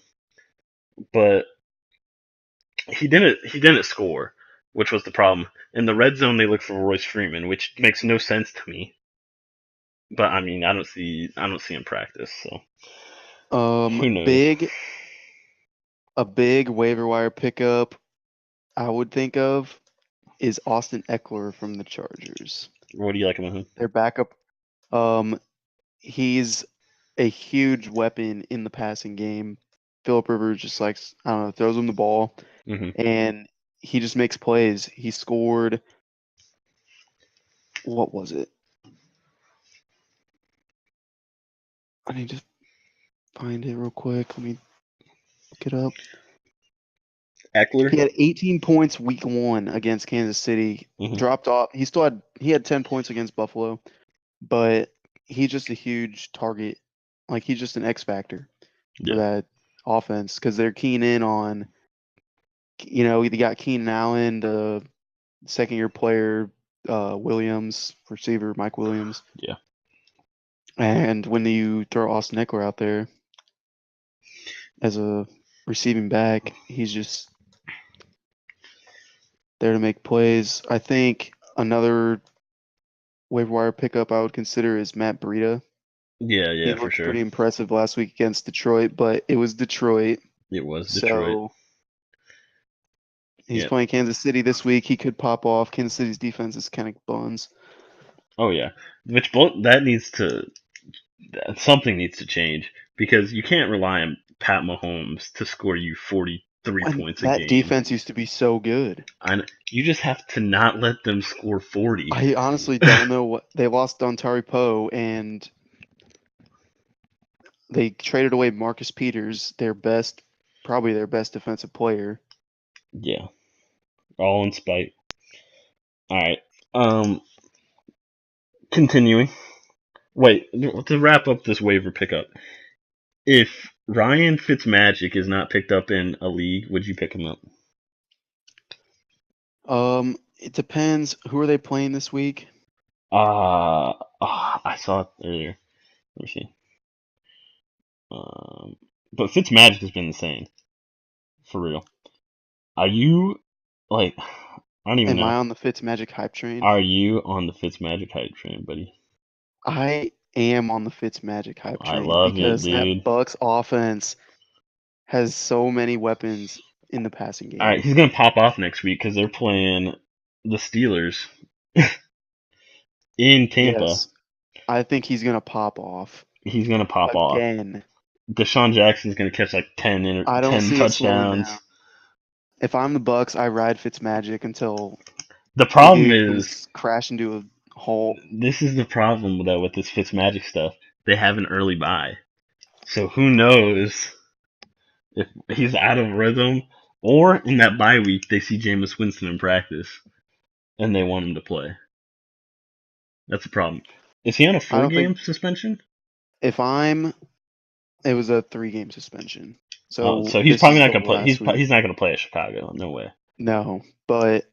S1: But he didn't score, which was the problem. In the red zone, they look for Royce Freeman, which makes no sense to me. But I mean, I don't see him practice, so who knows?
S2: Big a big waiver wire pickup I would think of is Austin Eckler from the Chargers.
S1: What do you like about him?
S2: Their backup. Um, he's a huge weapon in the passing game. Philip Rivers just likes, I don't know, throws him the ball
S1: Hmm.
S2: and he just makes plays. He scored, what was it? I need to find it real quick. Let me look it up.
S1: Eckler.
S2: He had 18 points week 1 against Kansas City.
S1: Hmm.
S2: Dropped off. He had 10 points against Buffalo, but he's just a huge target. Like he's just an X factor for
S1: Yeah,
S2: that offense because they're keen in on, they got Keenan Allen, the second year player, Williams, receiver Mike Williams,
S1: yeah,
S2: and when you throw Austin Eckler out there as a receiving back, he's just there to make plays. I think another waiver wire pickup I would consider is Matt Breida.
S1: yeah,
S2: He
S1: yeah, for
S2: looked
S1: sure.
S2: pretty impressive last week against Detroit, but it was Detroit,
S1: It was Detroit.
S2: so he's
S1: Yeah.
S2: playing Kansas City this week. He could pop off. Kansas City's defense is kind of buns.
S1: Oh yeah. Which both that needs to something needs to change because you can't rely on Pat Mahomes to score you 43
S2: And
S1: points a
S2: that
S1: game.
S2: defense used to be so good.
S1: And you just have to not let them score 40.
S2: I honestly don't know what they lost Dontari Poe and they traded away Marcus Peters, probably their best defensive player.
S1: Yeah, all in spite. All right. Um, Continuing. Wait, to wrap up this waiver pickup. If Ryan Fitzmagic is not picked up in a league, would you pick him up?
S2: It depends. Who are they playing this week?
S1: I saw it earlier. Let me see. Um, but Fitzmagic has been insane for real. Are you like? I don't even
S2: Am I
S1: know.
S2: on the Fitzmagic hype train?
S1: Are you on the Fitzmagic hype train, buddy?
S2: I am on the Fitzmagic hype
S1: I
S2: train
S1: love it,
S2: because that
S1: dude.
S2: Bucks offense has so many weapons in the passing
S1: All right,
S2: game.
S1: he's gonna pop off next week because they're playing the Steelers in Tampa.
S2: Yes, I think he's gonna pop off
S1: He's gonna pop off.
S2: again.
S1: Deshaun Jackson's gonna catch like 10
S2: I don't
S1: 10
S2: see it slowing
S1: touchdowns.
S2: down. If I'm the Bucks, I ride Fitzmagic until
S1: The
S2: the
S1: problem
S2: dude
S1: is
S2: comes crashing to a halt.
S1: this is the problem though with this Fitzmagic stuff. They have an early bye, so who knows if he's out of rhythm or in that bye week they see Jameis Winston in practice and they want him to play. That's the problem. Is he on a
S2: I
S1: four
S2: don't think
S1: game suspension?
S2: if I'm, it was a 3 game suspension.
S1: Oh,
S2: So
S1: so he's
S2: this
S1: probably
S2: is
S1: not
S2: the
S1: gonna play. He's
S2: last week.
S1: he's not gonna play at Chicago. No way.
S2: No, but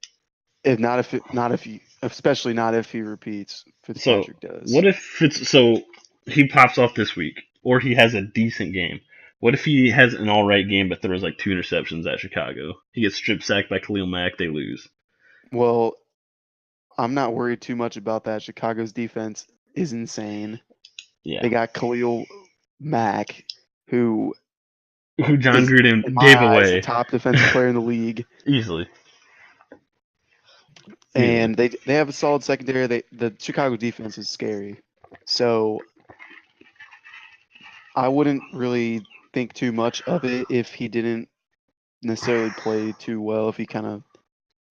S2: if not, if it, not if you especially not if he repeats.
S1: So
S2: Fitzpatrick
S1: what
S2: does.
S1: if it's so he pops off this week, or he has a decent game? What if he has an all right game, but throws like 2 interceptions at Chicago? He gets strip sacked by Khalil Mack. They lose.
S2: Well, I'm not worried too much about that. Chicago's defense is insane.
S1: Yeah,
S2: They got Khalil Mack, who
S1: who John
S2: is, in
S1: Gruden
S2: my
S1: gave
S2: eyes, the
S1: away
S2: top defensive player in the league.
S1: easily. Easily.
S2: And they have a solid secondary. The Chicago defense is scary. So I wouldn't really think too much of it if he didn't necessarily play too well. If he kind of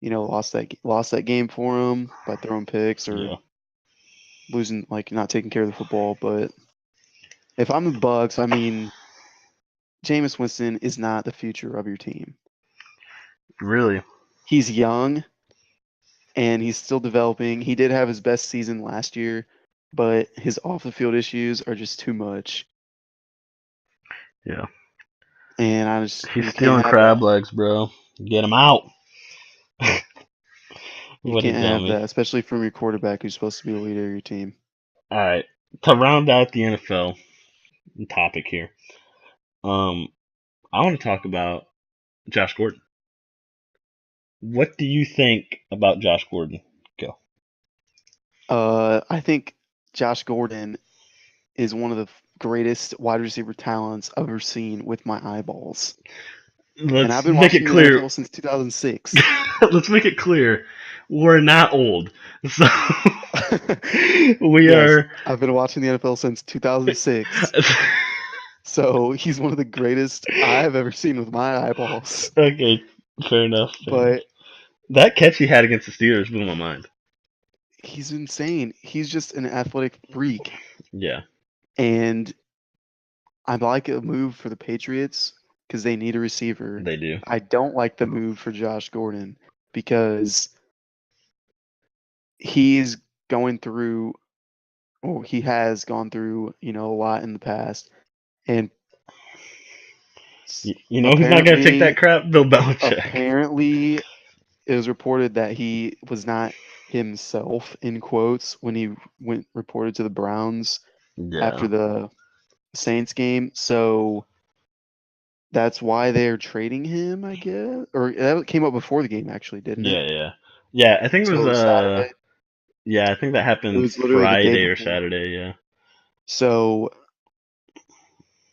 S2: lost that game for him by throwing picks or
S1: Yeah,
S2: losing, like not taking care of the football. But if I'm the Bucks, I mean, Jameis Winston is not the future of your team.
S1: really.
S2: He's young and he's still developing. He did have his best season last year, but his off the field issues are just too much.
S1: Yeah,
S2: And
S1: he's
S2: you can't
S1: stealing
S2: have that.
S1: crab legs, bro. Get him out.
S2: You
S1: What a
S2: can't have
S1: dummy.
S2: that, especially from your quarterback who's supposed to be the leader of your team.
S1: All right, to round out the NFL topic here, I want to talk about Josh Gordon. What do you think about Josh Gordon? Go.
S2: I think Josh Gordon is one of the greatest wide receiver talents I've ever seen with my eyeballs. And I've
S1: Let's
S2: been
S1: make it
S2: watching the
S1: clear.
S2: NFL since 2006.
S1: Let's make it clear. We're not old, so we
S2: Yes,
S1: are.
S2: I've been watching the NFL since 2006. So he's one of the greatest I've ever seen with my eyeballs.
S1: Okay, fair enough. Fair enough.
S2: But
S1: That catch he had against the Steelers blew my mind.
S2: he's insane. He's just an athletic freak.
S1: Yeah,
S2: And I like a move for the Patriots because they need a receiver.
S1: they do.
S2: I don't like the move for Josh Gordon because he's going through, or he has gone through, a lot in the past. And
S1: You know who's not gonna take that
S2: apparently,
S1: crap? Bill Belichick.
S2: apparently, it was reported that he was not himself in quotes when he went reported to the Browns
S1: Yeah,
S2: after the Saints game. So that's why they're trading him, I guess. Or that came up before the game, actually, didn't it?
S1: yeah. I think it was
S2: So Saturday,
S1: yeah. I think that
S2: it
S1: happened
S2: was literally the day
S1: Friday or
S2: before.
S1: Saturday. Yeah,
S2: So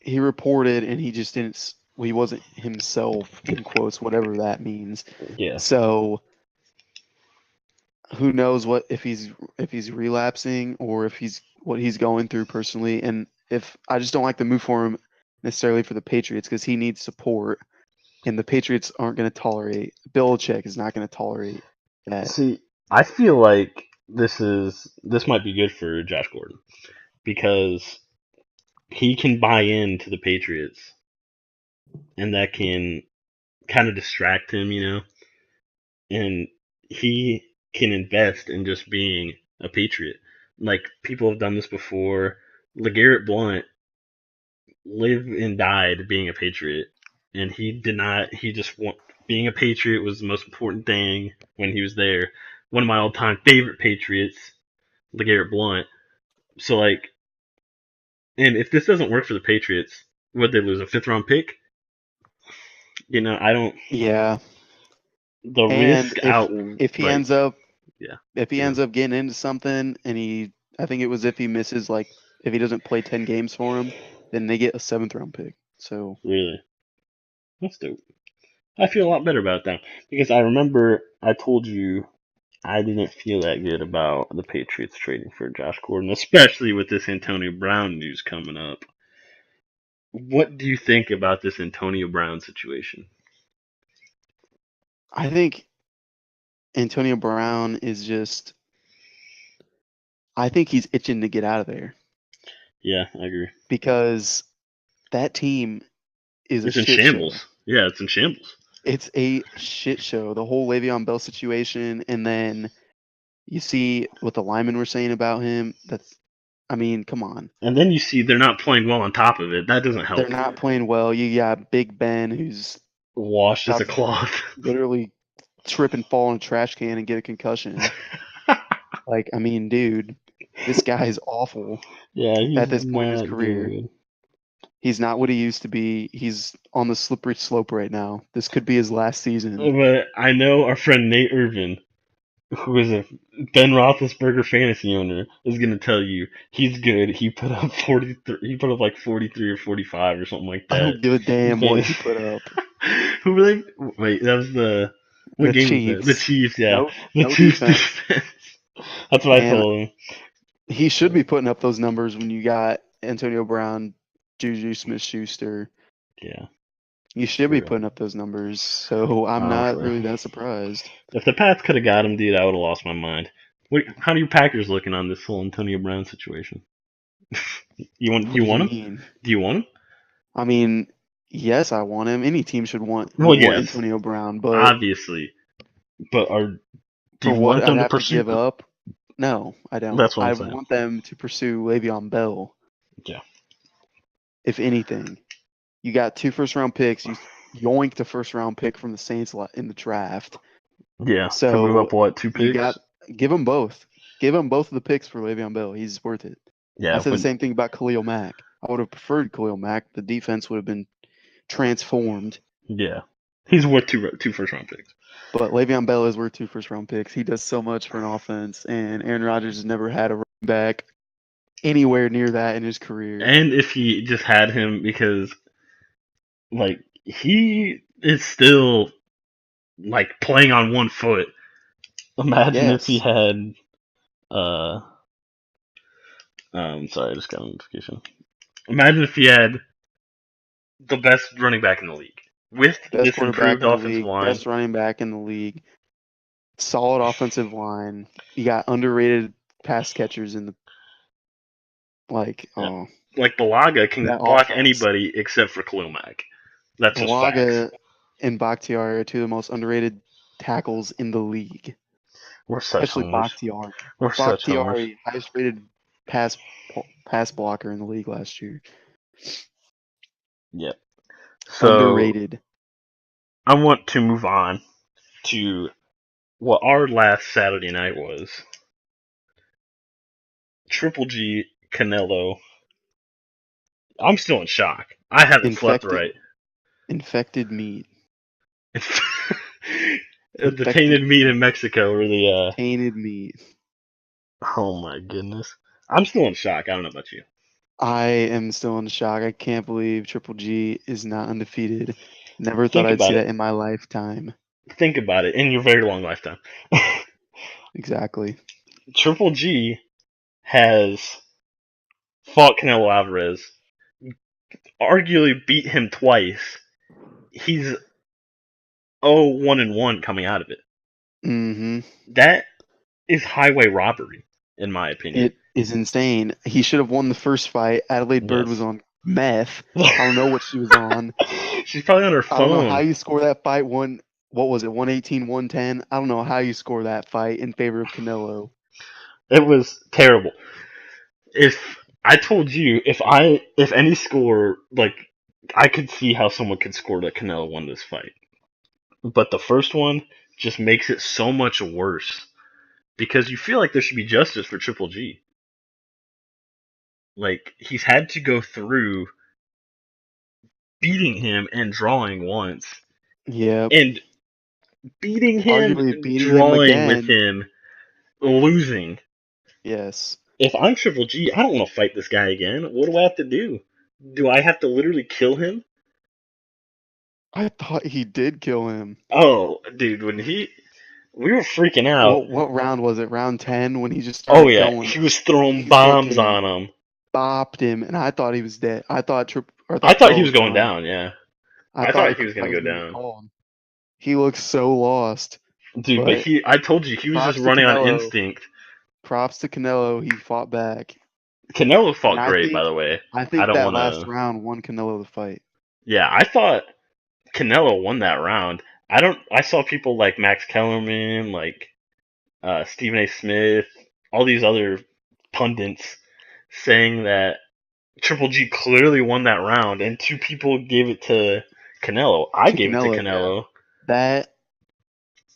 S2: he reported, and he just didn't. Well, he wasn't himself in quotes, whatever that means.
S1: yeah.
S2: So who knows what if he's relapsing or if he's what he's going through personally. And if I just don't like the move for him necessarily for the Patriots because he needs support, and the Patriots aren't going to tolerate. Belichick is not going to tolerate that.
S1: See, I feel like this might be good for Josh Gordon because he can buy into the Patriots, and that can kind of distract him, and he can invest in just being a Patriot. Like people have done this before. LeGarrette Blount lived and died being a Patriot, and he did not. He just want being a Patriot was the most important thing when he was there. One of my all-time favorite Patriots, LeGarrette Blount. So like, and if this doesn't work for the Patriots, would they lose a fifth-round pick? I don't.
S2: Yeah,
S1: The
S2: and
S1: risk
S2: if he
S1: like
S2: ends up
S1: yeah,
S2: if he
S1: you know,
S2: ends up getting into something and I think it was if he misses like if he doesn't play 10 games for him, then they get a seventh round pick. So
S1: really, that's dope. I feel a lot better about that because I remember I told you I didn't feel that good about the Patriots trading for Josh Gordon, especially with this Antonio Brown news coming up. What do you think about this Antonio Brown situation?
S2: I think Antonio Brown is just I think he's itching to get out of there
S1: Yeah, I agree.
S2: because that team is a
S1: It's in
S2: shit show.
S1: shambles. Yeah, it's in shambles.
S2: It's a shit show. The whole Le'Veon Bell situation, and then you see what the linemen were saying about him. I mean, come on.
S1: And then you see they're not playing well on top of it. That doesn't
S2: They're
S1: help.
S2: not playing well. You got Big Ben who's
S1: Washed as a
S2: about to
S1: cloth.
S2: literally trip and fall in a trash can and get a concussion. Like, I mean, dude, this guy's awful
S1: Yeah,
S2: at
S1: he's
S2: this point in his
S1: not doing
S2: career.
S1: good.
S2: He's not what he used to be. He's on the slippery slope right now. This could be his last season.
S1: But I know our friend Nate Irvin, who is a Ben Roethlisberger fantasy owner, is gonna tell you he's good. He put up 43. He put up like 43 or 45 or something like
S2: I
S1: that.
S2: don't give a
S1: In
S2: damn what he
S1: fantasy.
S2: put up.
S1: Who were they? Wait, that was the what
S2: The
S1: game was that? The
S2: Chiefs,
S1: Chiefs. Yeah,
S2: no,
S1: the
S2: no
S1: Chiefs
S2: defense,
S1: defense. That's what I
S2: and
S1: told him.
S2: he should be putting up those numbers when you got Antonio Brown, Juju Smith-Schuster.
S1: Yeah,
S2: You should
S1: for
S2: be
S1: real.
S2: putting up those numbers. So I'm not
S1: Honestly,
S2: really that surprised.
S1: if the Pats could have got him, dude, I would have lost my mind. How do your Packers looking on this whole Antonio Brown situation? You want? Do
S2: What
S1: you
S2: do you
S1: want him?
S2: mean?
S1: Do you want him?
S2: I mean, yes, I want him. Any team should want
S1: Well,
S2: would want
S1: yes,
S2: Antonio Brown, but
S1: obviously. But do
S2: for
S1: you
S2: what
S1: want
S2: I'd
S1: them to
S2: have to
S1: pursue?
S2: give up, no, I don't.
S1: That's what I'm
S2: I
S1: saying.
S2: want them to pursue Le'Veon Bell,
S1: Yeah.
S2: if anything. You got 2 first-round picks. You yoinked a first-round pick from the Saints in the draft.
S1: Yeah. To move
S2: So
S1: up what, two
S2: you
S1: picks?
S2: got give them both. Give him both of the picks for Le'Veon Bell. He's worth it. I
S1: Yeah.
S2: said the
S1: When
S2: same thing about Khalil Mack. I would have preferred Khalil Mack. The defense would have been transformed.
S1: yeah, he's worth two first round picks.
S2: But Le'Veon Bell is worth 2 first-round picks. He does so much for an offense, and Aaron Rodgers has never had a running back anywhere near that in his career.
S1: And if he just had him, because like he is still like playing on one foot. Imagine if he
S2: Yes.
S1: had uh sorry, I just got a notification. Imagine if he had the best running back in the league with
S2: Best
S1: this
S2: quarterback
S1: improved
S2: in the
S1: offensive
S2: league,
S1: line.
S2: best running back in the league, solid offensive line. You got underrated pass catchers in the
S1: Yeah.
S2: oh,
S1: Like Balaga can
S2: that
S1: block
S2: offense.
S1: anybody except for Khalil Mack. That's just facts.
S2: Balaga and Bakhtiari are 2 of the most underrated tackles in the league,
S1: We're such
S2: especially
S1: homers.
S2: Bakhtiari.
S1: We're such homers.
S2: Bakhtiari, highest rated pass pass blocker in the league last year.
S1: Yep. So
S2: Underrated.
S1: I want to move on to what our last Saturday night was. Triple G Canelo. I'm still in shock. I haven't slept
S2: Infected
S1: right.
S2: infected meat.
S1: The
S2: Infected
S1: tainted meat
S2: meat.
S1: in Mexico, or the
S2: Tainted meat.
S1: oh my goodness. I'm still in shock. I don't know about you.
S2: I am still in shock. I can't believe Triple G is not undefeated. Never thought
S1: Think
S2: I'd see
S1: about it.
S2: that in my lifetime.
S1: Think about it in your very long lifetime.
S2: Exactly.
S1: Triple G has fought Canelo Alvarez, arguably beat him twice. He's 0-1-1 coming out of it.
S2: Mm-hmm.
S1: That is highway robbery, in my opinion.
S2: It is insane. He should have won the first fight. Adelaide Bird was
S1: Yes.
S2: on meth. I don't know what she was on.
S1: She's probably on her
S2: I don't know how
S1: phone.
S2: you score that fight. What was it? 118, 110? I don't know how you score that fight in favor of Canelo.
S1: It was terrible. If I told you, if any score, like, I could see how someone could score that Canelo won this fight. But the first one just makes it so much worse because you feel like there should be justice for Triple G. Like, he's had to go through beating him and drawing once,
S2: Yep.
S1: and beating him,
S2: Arguably beating him
S1: drawing with
S2: again.
S1: him, losing.
S2: Yes.
S1: If I'm Triple G, I don't want to fight this guy again. What do I have to do? Do I have to literally kill him?
S2: I thought he did kill him.
S1: Oh, dude, we were freaking out.
S2: What round was it? Round 10 when he just
S1: Oh
S2: started
S1: yeah,
S2: going
S1: he was throwing
S2: haystaking
S1: bombs
S2: him,
S1: on him.
S2: bopped him, and I thought he was dead. I
S1: I
S2: thought
S1: thought he
S2: Bell
S1: was
S2: was
S1: going
S2: done.
S1: down. Yeah,
S2: I
S1: I
S2: thought
S1: thought he was
S2: that
S1: gonna
S2: was
S1: go
S2: gonna get
S1: down,
S2: called. He looked so lost.
S1: dude. But
S2: But
S1: I told you, he was just
S2: props to
S1: running on
S2: Canelo.
S1: instinct.
S2: Props to Canelo. He fought back.
S1: Canelo
S2: And
S1: fought great, by the way.
S2: I
S1: I
S2: think
S1: don't
S2: that
S1: want
S2: last
S1: to.
S2: round won Canelo the fight.
S1: Yeah, I thought Canelo won that round. I don't. I saw people like Max Kellerman, like Stephen A. Smith, all these other pundits saying that Triple G clearly won that round, and two people gave it to Canelo. I
S2: To
S1: gave it to
S2: Canelo, yeah.
S1: Canelo.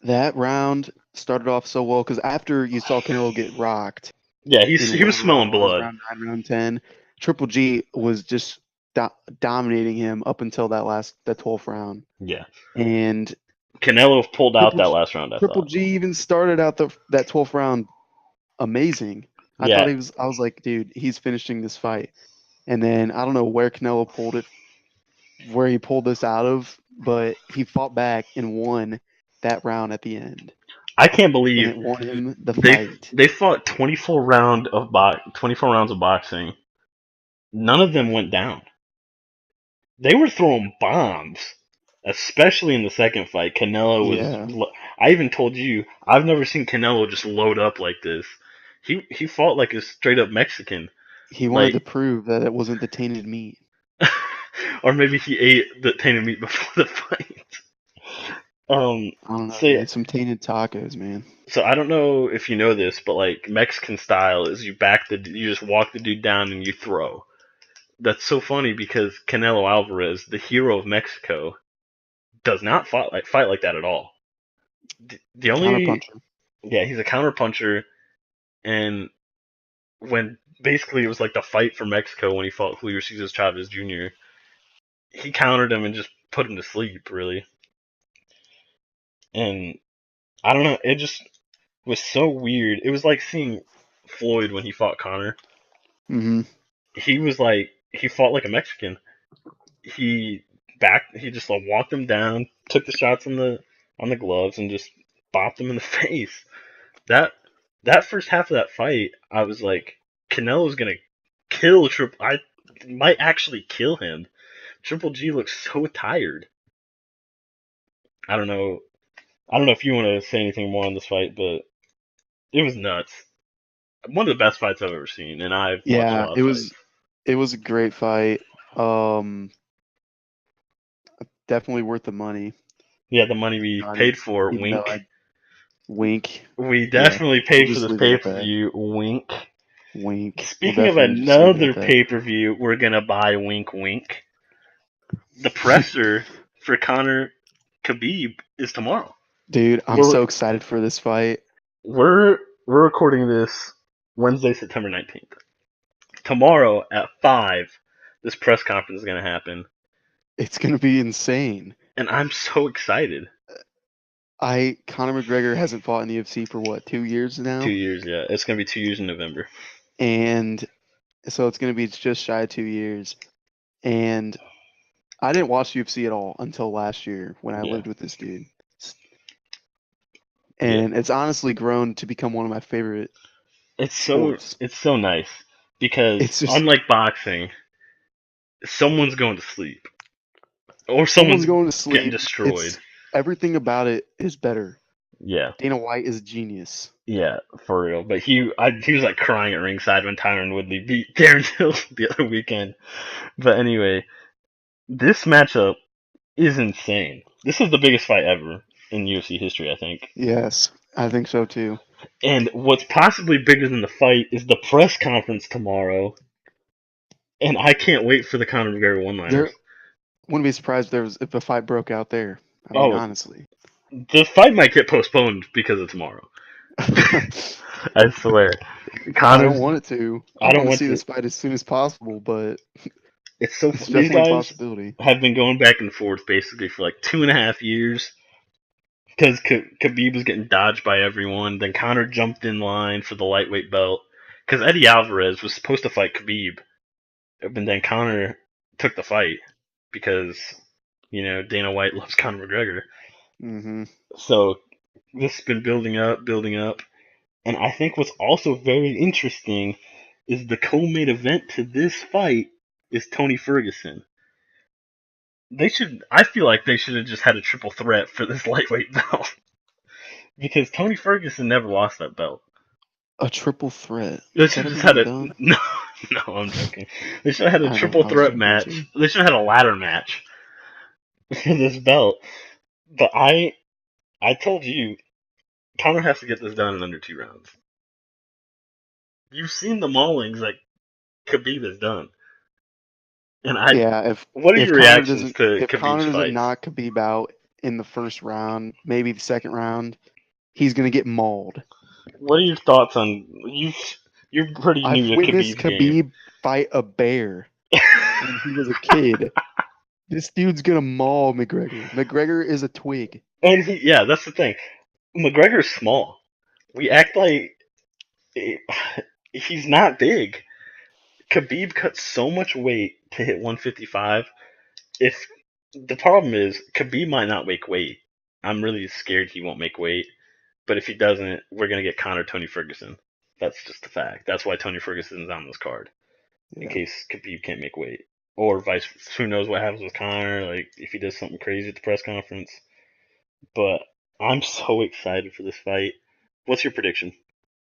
S2: That round started off so well because after you saw Canelo get rocked
S1: Yeah,
S2: in
S1: he was
S2: whatever round
S1: smelling
S2: it was,
S1: blood.
S2: round 9, round 10, Triple G was just dominating him up until that 12th round.
S1: Yeah,
S2: And
S1: Canelo pulled out
S2: Triple
S1: that
S2: G,
S1: last round. I
S2: Triple
S1: thought.
S2: G even started out that 12th round amazing.
S1: Yeah,
S2: I was like, dude, he's finishing this fight. And then I don't know where Canelo where he pulled this out of, but he fought back and won that round at the end.
S1: I can't
S2: And
S1: believe
S2: it won him the
S1: they
S2: fight.
S1: they fought 24 rounds of boxing. None of them went down. They were throwing bombs, especially in the second fight. Canelo was.
S2: Yeah.
S1: I even told you I've never seen Canelo just load up like this. He fought like a straight up Mexican,
S2: He wanted
S1: like,
S2: to prove that it wasn't the tainted meat.
S1: or maybe he ate the tainted meat before the fight. Um.
S2: I don't know,
S1: So yeah,
S2: dude. Some tainted tacos, man.
S1: so I don't know if you know this, but like Mexican style is you just walk the dude down and you throw. That's so funny because Canelo Alvarez, the hero of Mexico, does not fight like that at all. The only
S2: Counterpuncher.
S1: Yeah, he's a counterpuncher, and when basically it was like the fight for Mexico when he fought Julio Cesar Chavez Jr., he countered him and just put him to sleep, really. And I don't know, it just was so weird. It was like seeing Floyd when he fought Connor.
S2: Mm-hmm.
S1: He fought like a Mexican. He he just like walked him down, took the shots on the gloves, and just bopped him in the face. That that first half of that fight, I was like, Canelo's gonna kill Triple. I might actually kill him. Triple G looks so tired. I don't know. I don't know if you want to say anything more on this fight, but it was nuts. One of the best fights I've ever seen, and I've watched a
S2: Yeah,
S1: lot of fights.
S2: it was a great fight. Um, Definitely worth the money.
S1: Yeah, the money we paid for,
S2: Even though
S1: wink.
S2: I wink.
S1: We
S2: Yeah,
S1: definitely
S2: we'll
S1: paid for
S2: just
S1: this
S2: leave it
S1: pay
S2: at
S1: per
S2: that.
S1: view, wink.
S2: Wink. We'll
S1: Speaking of
S2: definitely just leave it
S1: another
S2: at that.
S1: pay per view, we're gonna buy, wink, wink. The presser for Connor Khabib is tomorrow.
S2: Dude, I'm
S1: We're
S2: so excited for this fight.
S1: we're recording this Wednesday, September 19th. Tomorrow at 5, this press conference is gonna happen,
S2: It's gonna be insane.
S1: and I'm so excited.
S2: Conor McGregor hasn't fought in the UFC for what, 2 years
S1: Two
S2: now?
S1: years, yeah. It's gonna be 2 years in November.
S2: And so it's gonna be just shy of 2 years. And I didn't watch UFC at all until last year when I
S1: Yeah,
S2: lived with this dude.
S1: yeah.
S2: And it's honestly grown to become one of my favorite sports.
S1: It's so nice because
S2: It's just
S1: unlike boxing, someone's going to sleep or
S2: someone's
S1: someone's
S2: going to
S1: getting
S2: sleep.
S1: destroyed.
S2: It's everything about it is better.
S1: Yeah,
S2: Dana White is a genius.
S1: yeah, for real. But he was like crying at ringside when Tyron Woodley beat Darren Till the other weekend. But anyway, this matchup is insane. This is the biggest fight ever in UFC history, I think.
S2: Yes, I think so too.
S1: And what's possibly bigger than the fight is the press conference tomorrow. And I can't wait for the Conor McGregor one-liners.
S2: There wouldn't be surprised if a fight broke out there. I mean,
S1: Oh,
S2: honestly.
S1: the fight might get postponed because of tomorrow. I swear.
S2: I don't
S1: Connor's.
S2: want it to. I
S1: I don't
S2: want to
S1: want
S2: see
S1: to.
S2: this fight as soon as possible, but
S1: It's so.
S2: it's
S1: These
S2: definitely a
S1: guys
S2: possibility.
S1: have been going back and forth basically for like 2.5 years because Khabib was getting dodged by everyone. Then Conor jumped in line for the lightweight belt because Eddie Alvarez was supposed to fight Khabib, and then Conor took the fight because Dana White loves Conor McGregor.
S2: Hmm.
S1: So this has been building up, and I think what's also very interesting is the co-main event to this fight is Tony Ferguson. I feel like they should have just had a triple threat for this lightweight belt because Tony Ferguson never lost that belt.
S2: A triple threat.
S1: They
S2: Has that
S1: should have
S2: ever
S1: just had
S2: been
S1: a
S2: done?
S1: no, no. I'm joking. They should have had a
S2: I know.
S1: triple
S2: I was
S1: threat
S2: joking
S1: match.
S2: too.
S1: They should have had a ladder match for this belt. But I told you, Conor has to get this done in under 2 rounds. You've seen the maulings that Khabib has done, and
S2: Yeah,
S1: what are your reactions to
S2: if Connor
S1: Khabib's
S2: doesn't
S1: fights?
S2: knock Khabib out in the first round, maybe the second round, he's gonna get mauled.
S1: What are your thoughts on you? You're pretty
S2: I've
S1: new to
S2: witnessed
S1: Khabib's game.
S2: Khabib fight a bear when he was a kid. This dude's gonna maul McGregor. McGregor is a twig.
S1: And yeah, that's the thing. McGregor's small. We act like he's not big. Khabib cut so much weight to hit 155. If the problem is Khabib might not make weight. I'm really scared he won't make weight. But if he doesn't, we're gonna get Conor Tony Ferguson. That's just a fact. That's why Tony Ferguson's on this card in
S2: Yeah.
S1: case Khabib can't make weight, or vice. Who knows what happens with Conor? Like if he does something crazy at the press conference. But I'm so excited for this fight. What's your prediction?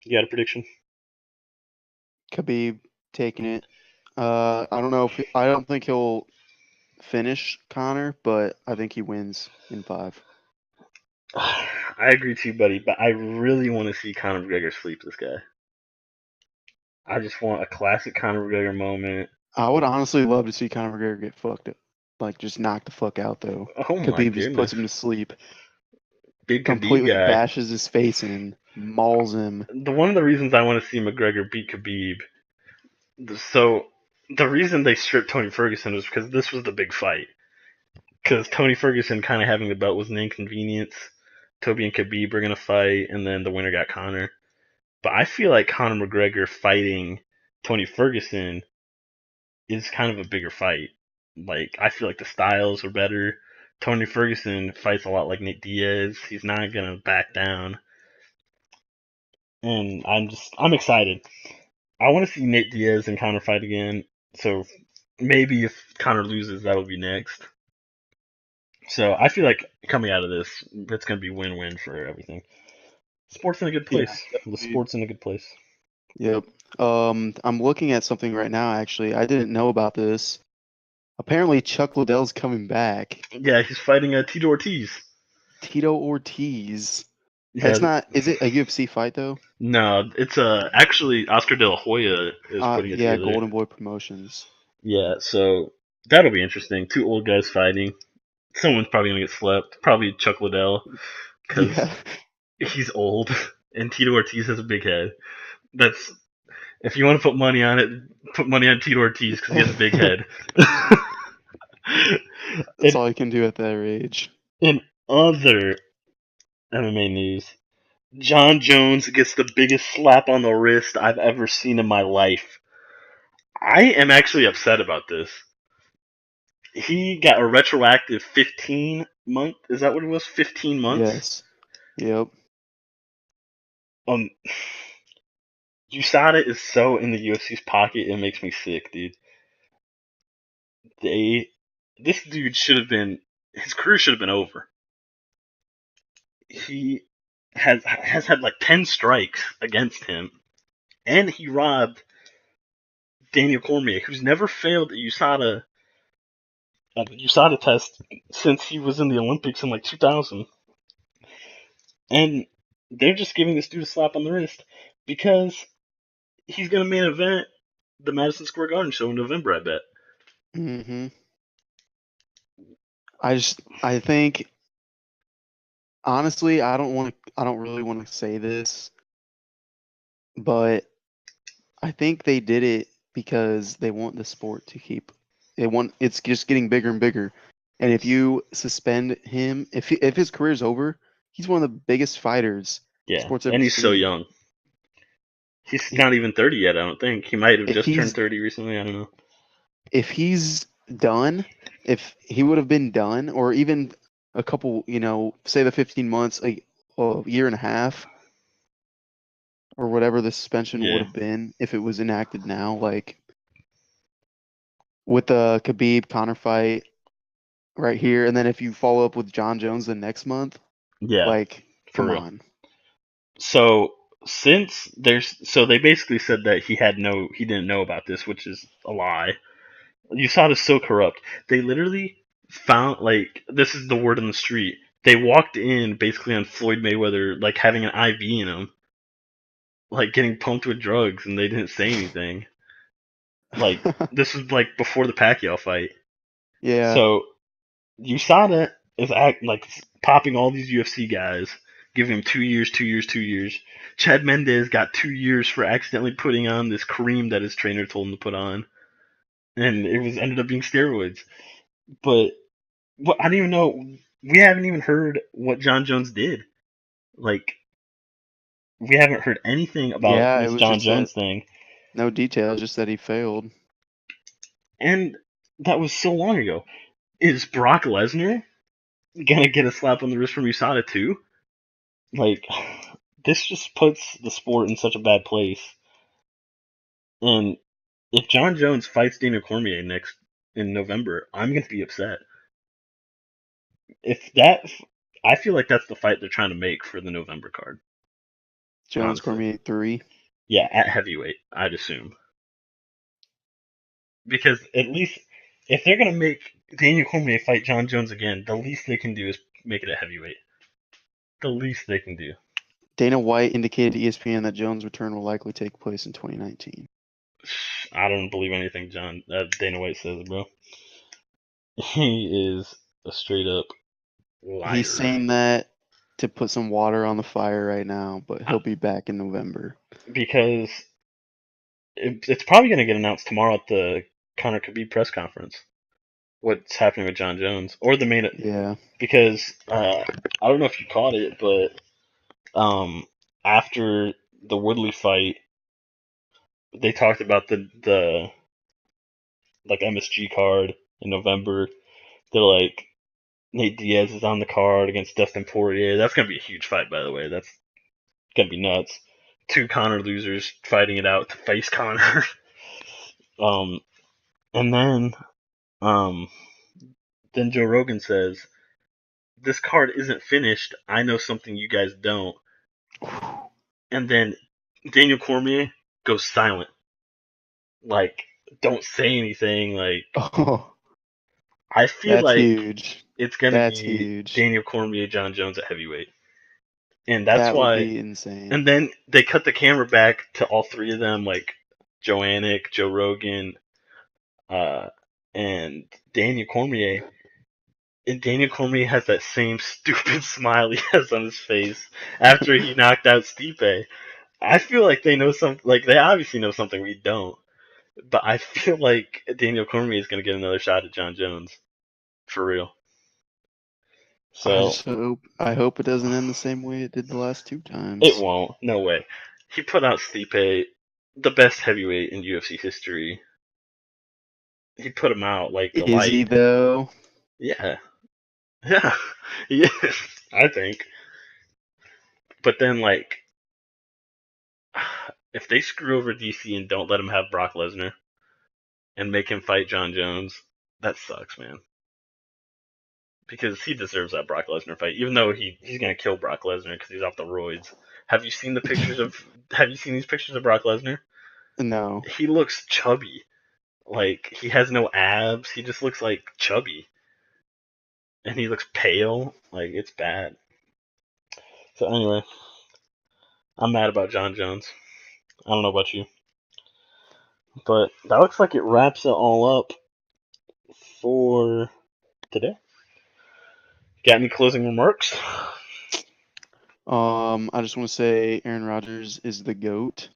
S1: You got a prediction?
S2: Khabib taking it. I don't know if I don't think he'll finish Connor, but I think he wins in 5.
S1: I agree too, buddy. But I really want to see Conor McGregor sleep this guy. I just want a classic Conor McGregor moment.
S2: I would honestly love to see Conor McGregor get fucked up, like just knocked the fuck out though.
S1: Oh my
S2: Khabib just puts
S1: goodness,
S2: him to sleep,
S1: big Khabib
S2: completely
S1: guy.
S2: bashes his face in, mauls him.
S1: One of the reasons I want to see McGregor beat Khabib. So the reason they stripped Tony Ferguson was because this was the big fight. Because Tony Ferguson kind of having the belt was an inconvenience. Toby and Khabib were gonna fight, and then the winner got Conor. But I feel like Conor McGregor fighting Tony Ferguson is kind of a bigger fight. Like I feel like the styles are better. Tony Ferguson fights a lot like Nate Diaz. He's not gonna back down, and I'm excited. I want to see Nate Diaz and Conor fight again. So maybe if Conor loses, that'll be next. So I feel like coming out of this, it's gonna be win-win for everything. Sports in a good
S2: Yeah,
S1: place. The
S2: definitely.
S1: sport's in a good place.
S2: Yep. I'm looking at something right now. Actually, I didn't know about this. Apparently, Chuck Liddell's coming back.
S1: Yeah, he's fighting Tito Ortiz.
S2: Tito Ortiz.
S1: Yeah,
S2: It's not. Is it a UFC fight though?
S1: no, it's actually Oscar De La Hoya is putting it
S2: Yeah,
S1: together.
S2: Golden Boy Promotions.
S1: Yeah, so that'll be interesting. Two old guys fighting. Someone's probably gonna get slept. Probably Chuck Liddell because
S2: Yeah.
S1: he's old and Tito Ortiz has a big head. That's if you want to put money on it, put money on Tito Ortiz because he has a big head.
S2: That's
S1: in,
S2: all you can do at that age.
S1: in other MMA news, John Jones gets the biggest slap on the wrist I've ever seen in my life. I am actually upset about this. He got a retroactive 15 month. Is that what it was? 15 months.
S2: Yes. Yep.
S1: Um, USADA is so in the UFC's pocket, it makes me sick, dude. They, this dude should have been. His career should have been over. He has had like 10 strikes against him, and he robbed Daniel Cormier, who's never failed a USADA test since he was in the Olympics in like 2000. And they're just giving this dude a slap on the wrist because he's going to main event the Madison Square Garden show in November, I bet.
S2: Hmm. I think honestly, I don't really want to say this, but I think they did it because they want the sport to keep. It's just getting bigger and bigger. And if you suspend him, if his career's over, he's one of the biggest fighters
S1: Yeah,
S2: sports
S1: and
S2: ever
S1: he's so
S2: seen.
S1: young. He's
S2: If
S1: not even 30 yet, I don't think. He might have
S2: if
S1: just turned
S2: he's
S1: 30 recently, I don't know.
S2: if he's done, if he would have been done, or even a couple, say the 15 months, a year and a half, or whatever the suspension would
S1: Yeah.
S2: have been if it was enacted now, like with the Khabib Conor fight right here, and then if you follow up with John Jones the next month,
S1: Yeah,
S2: like,
S1: for
S2: come
S1: real.
S2: on.
S1: So, so they basically said that he didn't know about this, which is a lie. USADA's so corrupt. They literally found like this is the word on the street. They walked in basically on Floyd Mayweather like having an IV in him, like getting pumped with drugs, and they didn't say anything. Like this was like before the Pacquiao fight.
S2: Yeah.
S1: So USADA is act like popping all these UFC guys. Give him 2 years, 2 years, 2 years. Chad Mendez got 2 years for accidentally putting on this cream that his trainer told him to put on, and it was ended up being steroids. But I don't even know. We haven't even heard what John Jones did. Like, we haven't heard anything about
S2: Yeah, it
S1: this
S2: was
S1: John
S2: just that
S1: Jones thing,
S2: no details, just that he failed.
S1: and that was so long ago. Is Brock Lesnar gonna get a slap on the wrist from USADA too? Like, this just puts the sport in such a bad place. And if John Jones fights Daniel Cormier next in November, I'm gonna be upset. If that, I feel like that's the fight they're trying to make for the November card.
S2: Jones
S1: Honestly,
S2: Cormier 3.
S1: yeah, at heavyweight, I'd assume, because at least if they're gonna make Daniel Cormier fight John Jones again, the least they can do is make it a heavyweight. The least they can do.
S2: Dana White indicated to ESPN that Jones' return will likely take place in 2019.
S1: I don't believe anything Dana White says, bro. He is a straight up
S2: He's
S1: liar.
S2: saying that to put some water on the fire right now, but he'll be back in November.
S1: Because it's probably going to get announced tomorrow at the Conor Khabib press conference. What's happening with John Jones or the main?
S2: Yeah.
S1: Because I don't know if you caught it, but after the Woodley fight, they talked about the like MSG card in November. They're like Nate Diaz is on the card against Dustin Poirier. That's gonna be a huge fight, by the way. That's gonna be nuts. Two Conor losers fighting it out to face Conor. um, and um, then Joe Rogan says, "This card isn't finished. I know something you guys don't." And then Daniel Cormier goes silent. Like, don't say anything. Like,
S2: Oh,
S1: I feel
S2: that's
S1: like
S2: huge.
S1: it's gonna
S2: That's
S1: be
S2: huge.
S1: Daniel Cormier, John Jones at heavyweight, and that's
S2: That would
S1: why.
S2: be insane.
S1: And then they cut the camera back to all three of them, like Joannick, Joe Rogan, uh, and Daniel Cormier. And Daniel Cormier has that same stupid smile he has on his face after he knocked out Stipe. I feel like they know something. Like, they obviously know something we don't. But I feel like Daniel Cormier is going to get another shot at John Jones. For real. So,
S2: I hope it doesn't end the same way it did the last two
S1: it
S2: times.
S1: won't. No way. He put out Stipe, the best heavyweight in UFC history. He put him out like a
S2: Is
S1: light.
S2: he though?
S1: Yeah. Yeah. Yes, I think. But then, like, if they screw over DC and don't let him have Brock Lesnar and make him fight John Jones, that sucks, man. Because he deserves that Brock Lesnar fight, even though he's gonna kill Brock Lesnar because he's off the roids. Have you seen the pictures of? Have you seen these pictures of Brock Lesnar?
S2: No.
S1: He looks chubby. Like, he has no abs. He just looks like chubby, and he looks pale. Like, it's bad. So anyway, I'm mad about John Jones. I don't know about you, but that looks like it wraps it all up for today. Got any closing remarks?
S2: I just want to say Aaron Rodgers is the GOAT.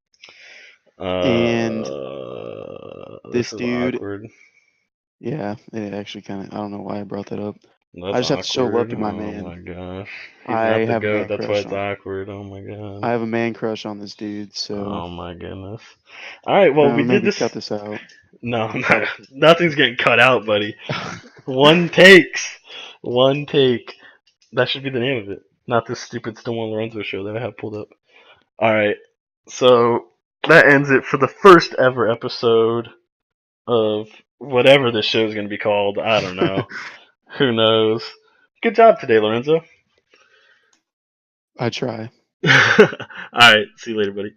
S2: And
S1: This
S2: this
S1: is
S2: dude,
S1: awkward.
S2: yeah, it actually kind of, I don't know why I brought that up. I
S1: That's
S2: just have to show love
S1: awkward.
S2: to my
S1: Oh
S2: man.
S1: my gosh. He's
S2: I
S1: not the
S2: have a
S1: GOAT,
S2: man
S1: that's why
S2: crush
S1: it's
S2: on.
S1: awkward. Oh my god.
S2: I have a man crush on this dude, so
S1: Oh my goodness. Alright, well, we did
S2: maybe
S1: this.
S2: cut this out.
S1: No,
S2: But
S1: nothing's getting cut out, buddy. One takes. One take. That should be the name of it. Not this stupid Stonewall Lorenzo show that I have pulled up. Alright, so that ends it for the first ever episode of whatever this show is going to be called. I don't know. Who knows? Good job today, Lorenzo.
S2: I try.
S1: Alright, see you later, buddy.